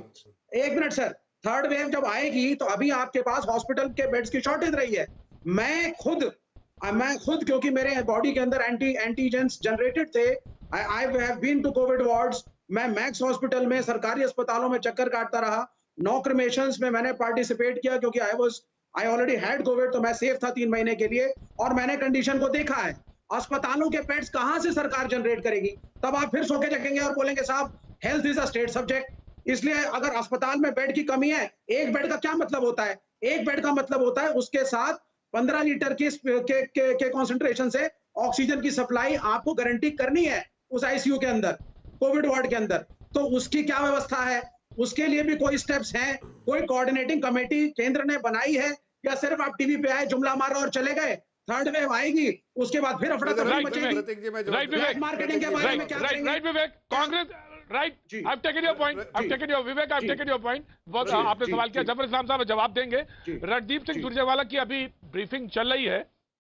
एक मिनट सर, थर्ड वेव जब आएगी तो अभी आपके पास हॉस्पिटल के बेड्स की शॉर्टेज रही है। मैं खुद क्योंकि मेरे बॉडी के अंदर एंटीजेंस जनरेटेड थे, I have been to Covid wards. मैं मैक्स हॉस्पिटल में, सरकारी अस्पतालों में चक्कर काटता रहा। 9 क्रिमेशंस में मैंने पार्टिसिपेट किया क्योंकि आई ऑलरेडी हैड कोविड, तो मैं सेफ था 3 महीने के लिए, और मैंने कंडीशन को देखा है। अस्पतालों के बेड्स कहां से सरकार जनरेट करेगी? तब आप फिर सो के जगेंगे और बोलेंगे साहब health is a state subject. इसलिए अगर अस्पताल में बेड की कमी है, एक बेड का क्या मतलब होता है? एक बेड का मतलब होता है उसके साथ 15 लीटर के कंसंट्रेशन से ऑक्सीजन की सप्लाई आपको गारंटी करनी है उस आईसीयू के अंदर, कोविड वार्ड के अंदर। तो उसकी क्या व्यवस्था है? उसके लिए भी कोई स्टेप्स हैं? कोई कोऑर्डिनेटिंग कमेटी केंद्र ने बनाई है, या सिर्फ आप टीवी पे आए, जुमला मारा और चले गए? थर्ड वेव आएगी, उसके बाद फिर अफरा तफरी मचेगी। मार्केटिंग के बारे में क्या करेंगे?
Right Vivek, Congress right, I've taken your point, I've taken your Vivek, I've taken your point। बहुत आपने सवाल किया, जफर इस्लाम साहब जवाब देंगे। रणदीप सिंह सुरजेवाला की अभी ब्रीफिंग चल रही है,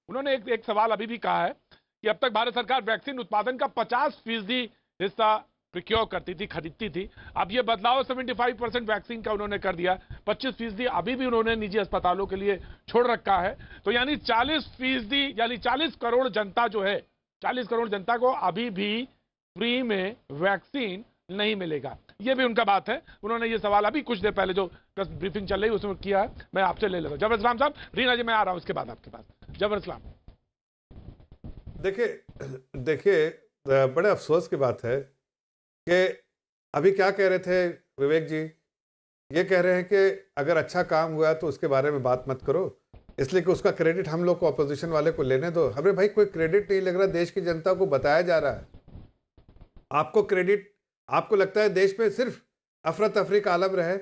उन्होंने एक सवाल अभी भी कहा है कि अब तक भारत सरकार वैक्सीन उत्पादन का 50% हिस्सा प्रिक्योर करती थी, खरीदती थी। अब ये बदलाव 75% वैक्सीन का उन्होंने कर दिया, 25% अभी भी उन्होंने निजी अस्पतालों के लिए छोड़ रखा है। तो यानी 40%, यानी 40 करोड़ जनता जो है, 40 करोड़ जनता को अभी भी फ्री में वैक्सीन नहीं मिलेगा। ये भी उनका बात है। उन्होंने ये सवाल अभी कुछ देर पहले जो प्रेस ब्रीफिंग चल रही है उसमें किया है। मैं आपसे ले लेता हूं जबर इस्लाम साहब। रीना जी मैं आ रहा हूं उसके बाद आपके पास। जबर इस्लाम,
देखिए बड़े अफसोस की बात है कि अभी क्या कह रहे थे विवेक जी ये कह रहे हैं कि अगर अच्छा काम हुआ तो उसके बारे में बात मत करो, इसलिए कि उसका क्रेडिट हम लोग को, अपोजिशन वाले को लेने दो। हमें भाई कोई क्रेडिट नहीं लग रहा, देश की जनता को बताया जा रहा है। आपको क्रेडिट, आपको लगता है देश में सिर्फ अफरा तफरी का आलम रहे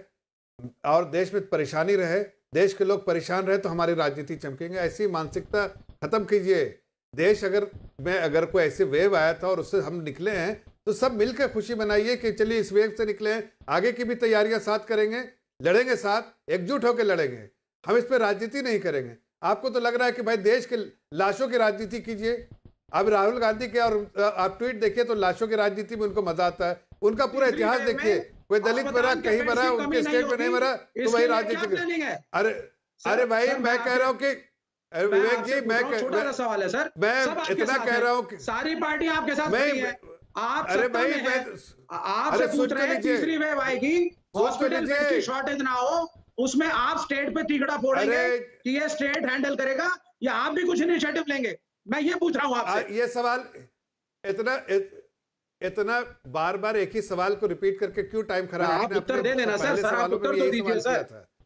और देश में परेशानी रहे, देश के लोग परेशान रहे तो हमारी राजनीति चमकेंगे। ऐसी मानसिकता खत्म कीजिए। देश अगर कोई ऐसे वेव आया था और उससे हम निकले हैं तो सब मिलकर खुशी मनाइए कि चलिए इस वेव से निकले हैं, आगे की भी तैयारियां साथ करेंगे, लड़ेंगे साथ, एकजुट होकर लड़ेंगे। हम इस पर राजनीति नहीं करेंगे। आपको तो लग रहा है कि भाई देश के लाशों की राजनीति कीजिए। अब राहुल गांधी के और आप ट्वीट देखिए तो लाशों की राजनीति में उनको मजा आता है। उनका पूरा इतिहास देखिए, कोई दलित मरा, कहीं मरा, उनके स्टेट में नहीं मरा, तो वही राजनीति। अरे भाई मैं कह रहा हूँ कि विवेक जी, मैं
छोटा सा सवाल है सर,
मैं इतना कह रहा हूँ कि
सारी पार्टी आपके साथ खड़ी है। आप
अरे भाई मैं
आपसे पूछ रहे हैं, तीसरी वेव आएगी, हॉस्पिटल बेड की शॉर्टेज ना हो, उसमें आप स्टेट पे तिगड़ा फोड़ेंगे कि ये स्टेट हैंडल करेगा या आप भी कुछ इनिशिएटिव लेंगे? मैं ये पूछ रहा हूँ आपसे।
ये सवाल इतना बार बार एक ही सवाल को रिपीट करके क्यों टाइम खराब?
आप उत्तर दे देना सर, आप उत्तर तो दीजिए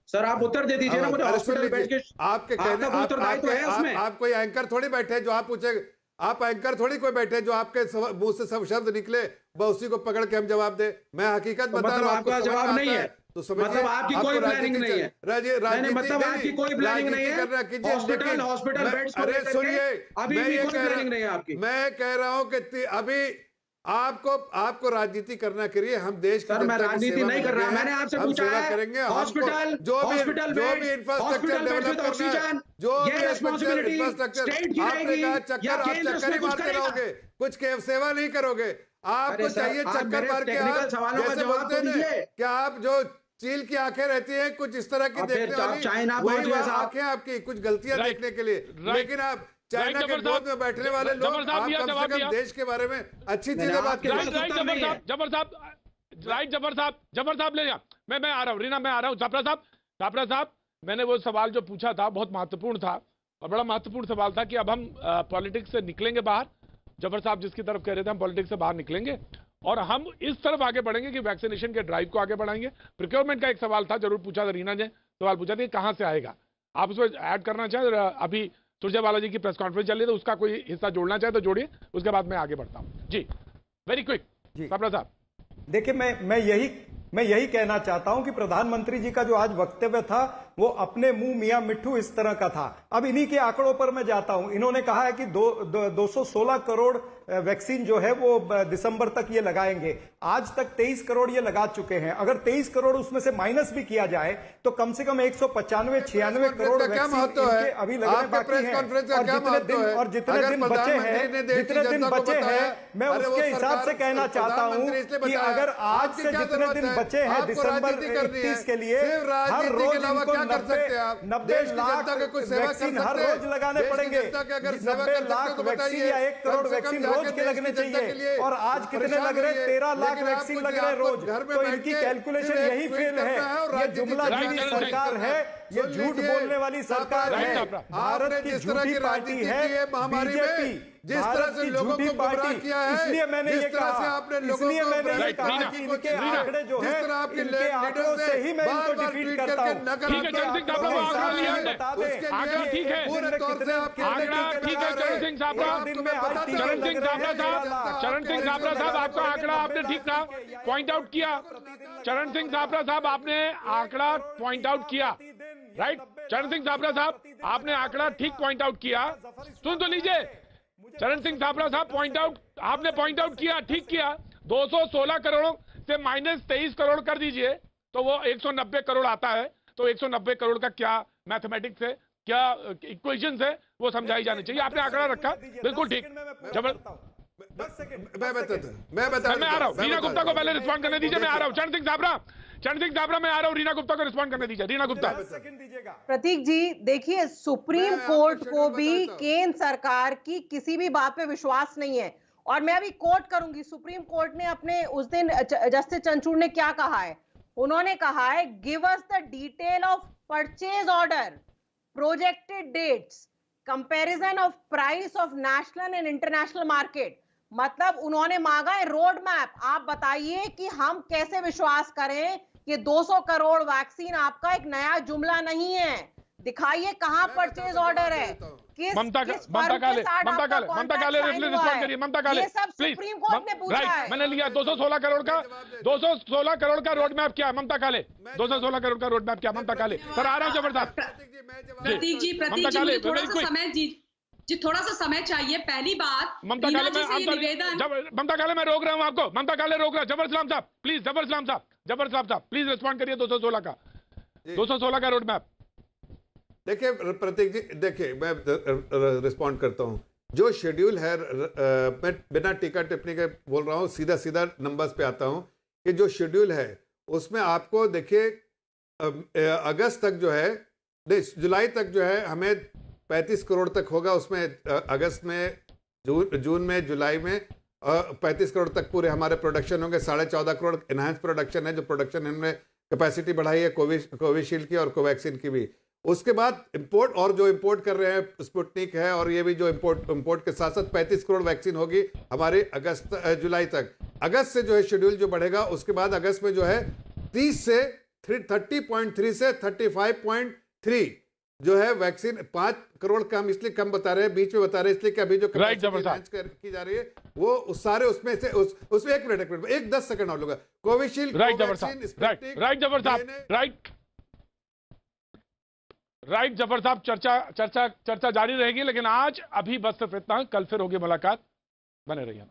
सर, आप उत्तर दे दीजिए ना मुझे। हॉस्पिटल बेड के
आपके कहने आप कोई एंकर थोड़ी बैठे जो आप पूछे, आप एंकर थोड़ी कोई बैठे जो आपके मुंह से सब शब्द निकले बस उसी को पकड़ के हम जवाब दे। मैं हकीकत बता रहा हूँ,
आपका जवाब नहीं है
तो समझिए,
मतलब आपकी कोई प्लानिंग नहीं है। मतलब आपकी कोई प्लानिंग नहीं है। हॉस्पिटल बेड्स को लेकर के अभी भी कोई प्लानिंग नहीं है आपकी।
मैं कह रहा हूँ कि अभी आपको राजनीति करना करिए। हम देश की
मैं राजनीति नहीं कर रहा, मैंने आपसे पूछा है
करेंगे।
हॉस्पिटल
जो भी इंफ्रास्ट्रक्चर डेवलप करना है, जो भी इंफ्रास्ट्रक्चर, आपने कहा चक्कर मारते रहोगे, कुछ सेवा नहीं करोगे। आपको चाहिए चक्कर मार के जैसे बोलते हैं क्या, आप जो चील की आंखें रहती हैं कुछ इस तरह की देखने वाली, आंखें आपकी कुछ गलतियां देखने के लिए, लेकिन आप चाइना के गोद में बैठने वाले लोग, आप कम से कम देश के बारे में अच्छी चीजें बात करें।
जबर साहब ले मैं आ रहा हूँ, रीना मैं आ रहा हूँ। छापरा साहब, मैंने वो सवाल जो पूछा था बहुत महत्वपूर्ण था और बड़ा महत्वपूर्ण सवाल था कि अब हम पॉलिटिक्स से निकलेंगे बाहर। जबर साहब जिसकी तरफ कह रहे थे हम पॉलिटिक्स से बाहर निकलेंगे और हम इस तरफ आगे बढ़ेंगे कि वैक्सीनेशन के ड्राइव को आगे बढ़ाएंगे। प्रोक्योरमेंट का एक सवाल था, जरूर पूछा था, रीना ने सवाल पूछा था कहां से आएगा, आप उसमें ऐड करना चाहें? अभी सुरजेवाला जी की प्रेस कॉन्फ्रेंस चल रही है तो उसका कोई हिस्सा जोड़ना चाहे तो जोड़िए, उसके बाद मैं आगे बढ़ता हूं। जी वेरी क्विक छापरा साहब।
देखिए मैं यही कहना चाहता हूं कि प्रधानमंत्री जी का जो आज वक्तव्य था वो अपने मुंह मियां मिट्ठू इस तरह का था। अब इन्हीं के आंकड़ों पर मैं जाता हूं। इन्होंने कहा है कि 216 करोड़ वैक्सीन जो है वो दिसंबर तक ये लगाएंगे। आज तक 23 करोड़ ये लगा चुके हैं। अगर 23 करोड़ उसमें से माइनस भी किया जाए तो कम से कम 195-96 करोड़ वैक्सीन अभी लगने बाकी हैं। और जितने दिन बचे हैं मैं उसके हिसाब से कहना चाहता हूं कि अगर आज से जितने दिन बचे हैं दिसंबर 31 के लिए, हर रोज इनको 90 लाख वैक्सीन हर रोज लगाने पड़ेंगे। 90 लाख वैक्सीन या 1 करोड़ वैक्सीन रोज के लगने चाहिए और आज कितने लग रहे? 13 लाख वैक्सीन लग रहे रोज। तो इनकी कैलकुलेशन यही फेल है। ये जुमलाजीवी सरकार है, ये झूठ बोलने वाली सरकार है, भारत की झूठी पार्टी है बीजेपी,
जिस तरह से लोगों को गुमराह किया है।
इसलिए मैंने ये कहा कि इनके आंकड़े जो है, इनके आंकड़ों से ही मैं इनको डिफीट करता हूं।
आंकड़ा ठीक है, चरण सिंह छापरा साहब आपका आंकड़ा आपने ठीक कहा, पॉइंट आउट किया। चरण सिंह छापरा साहब आपने आंकड़ा पॉइंट आउट किया, राइट? चरण सिंह छापरा साहब आपने आंकड़ा ठीक पॉइंट आउट किया। सुन तो लीजिए, चरण सिंह छापरा साहब आपने पॉइंट आउट किया, ठीक किया। 216 करोड़ से माइनस 23 करोड़ कर दीजिए तो वो 190 करोड़ आता है। तो 190 करोड़ का क्या मैथमेटिक्स है, क्या इक्वेशंस है, वो समझाई जानी चाहिए। आपने आंकड़ा रखा, बिल्कुल ठीक।
मैं आ
रहा हूँ, रीना गुप्ता को पहले रिस्पॉन्ड करने दीजिए। मैं आ रहा हूँ चरण सिंह छापरा मैं आ रहा हूँ, रीना गुप्ता को रिस्पॉन्ड करने दीजिए। रीना गुप्ता।
प्रतीक जी देखिए, सुप्रीम कोर्ट को भी केंद्र सरकार की किसी भी बात पे विश्वास नहीं है। और मैं अभी कोट करूंगी, सुप्रीम कोर्ट ने अपने उस दिन जस्टिस चंद्रचूड़ ने क्या कहा है। उन्होंने कहा है, give us the detail of purchase order, projected dates, comparison of price of national and international market. मतलब उन्होंने मांगा है रोड मैप। आप बताइए कि हम कैसे विश्वास करें ये 200 करोड़ वैक्सीन आपका एक नया जुमला नहीं है। दिखाइए कहां परचेज ऑर्डर है, किस
ममता
किस फर्म के साथ आपका
काले
कॉन्ट्रैक्ट
रिस्पॉन्ड
साइन हुआ
करिए,
है।
ममता काले
ये सब
प्लीज।
सुप्रीम कोर्ट ने पूछा है।
मैंने लिया 216 करोड़ का 216 करोड़ का रोड मैप क्या है ममता काले? 216 करोड़ का रोड मैप क्या ममता काले? सर आ रहा हूं जबरदस्त।
प्रतीक जी मुझे थोड़ा सा समय जी थोड़ा सा समय चाहिए। पहली बात
ममता
मीना
काले
जी से ये निवेदन,
ममता काले मैं रोक रहा हूं आपको, ममता काले रोक रहा। जबर सलाम साहब प्लीज, जबर सलाम साहब प्लीज रिस्पॉन्ड करिए 216 का 216 का रोड मैप।
देखिए प्रतीक जी, देखिए मैं रिस्पॉन्ड करता हूं। जो शेड्यूल है, मैं बिना टीका टिप्पणी के बोल रहा हूं, सीधा सीधा नंबर्स पे आता हूं कि जो शेड्यूल है उसमें आपको देखिए अगस्त तक जो है, नहीं जुलाई तक जो है हमें 35 करोड़ तक होगा। उसमें अगस्त में, जून में, जुलाई में 35 करोड़ तक पूरे हमारे प्रोडक्शन होंगे। 14.5 करोड़ इनहांस प्रोडक्शन है, जो प्रोडक्शन इनमें कैपेसिटी बढ़ाई है कोविशील्ड की और कोवैक्सीन की भी। उसके बाद इंपोर्ट, और जो इंपोर्ट कर रहे हैं स्पुतनिक है, और ये भी जो इंपोर्ट के साथ साथ 35 करोड़ वैक्सीन होगी हमारे जुलाई तक। अगस्त से जो है शेड्यूल जो बढ़ेगा, उसके बाद अगस्त में जो है 30 से 30.3 से 35.3 जो है वैक्सीन। 5 करोड़ का हम इसलिए कम बता रहे हैं, बीच में बता रहे हैं इसलिए कि अभी जो की जा रही है वो उस सारे उसमें से उसमें एक मिनट 10 सेकंड और लूंगा। कोविशील्ड,
राइट जबर साहब, चर्चा जारी रहेगी, लेकिन आज अभी बस सिर्फ इतना। कल फिर होगी मुलाकात, बने रहिए।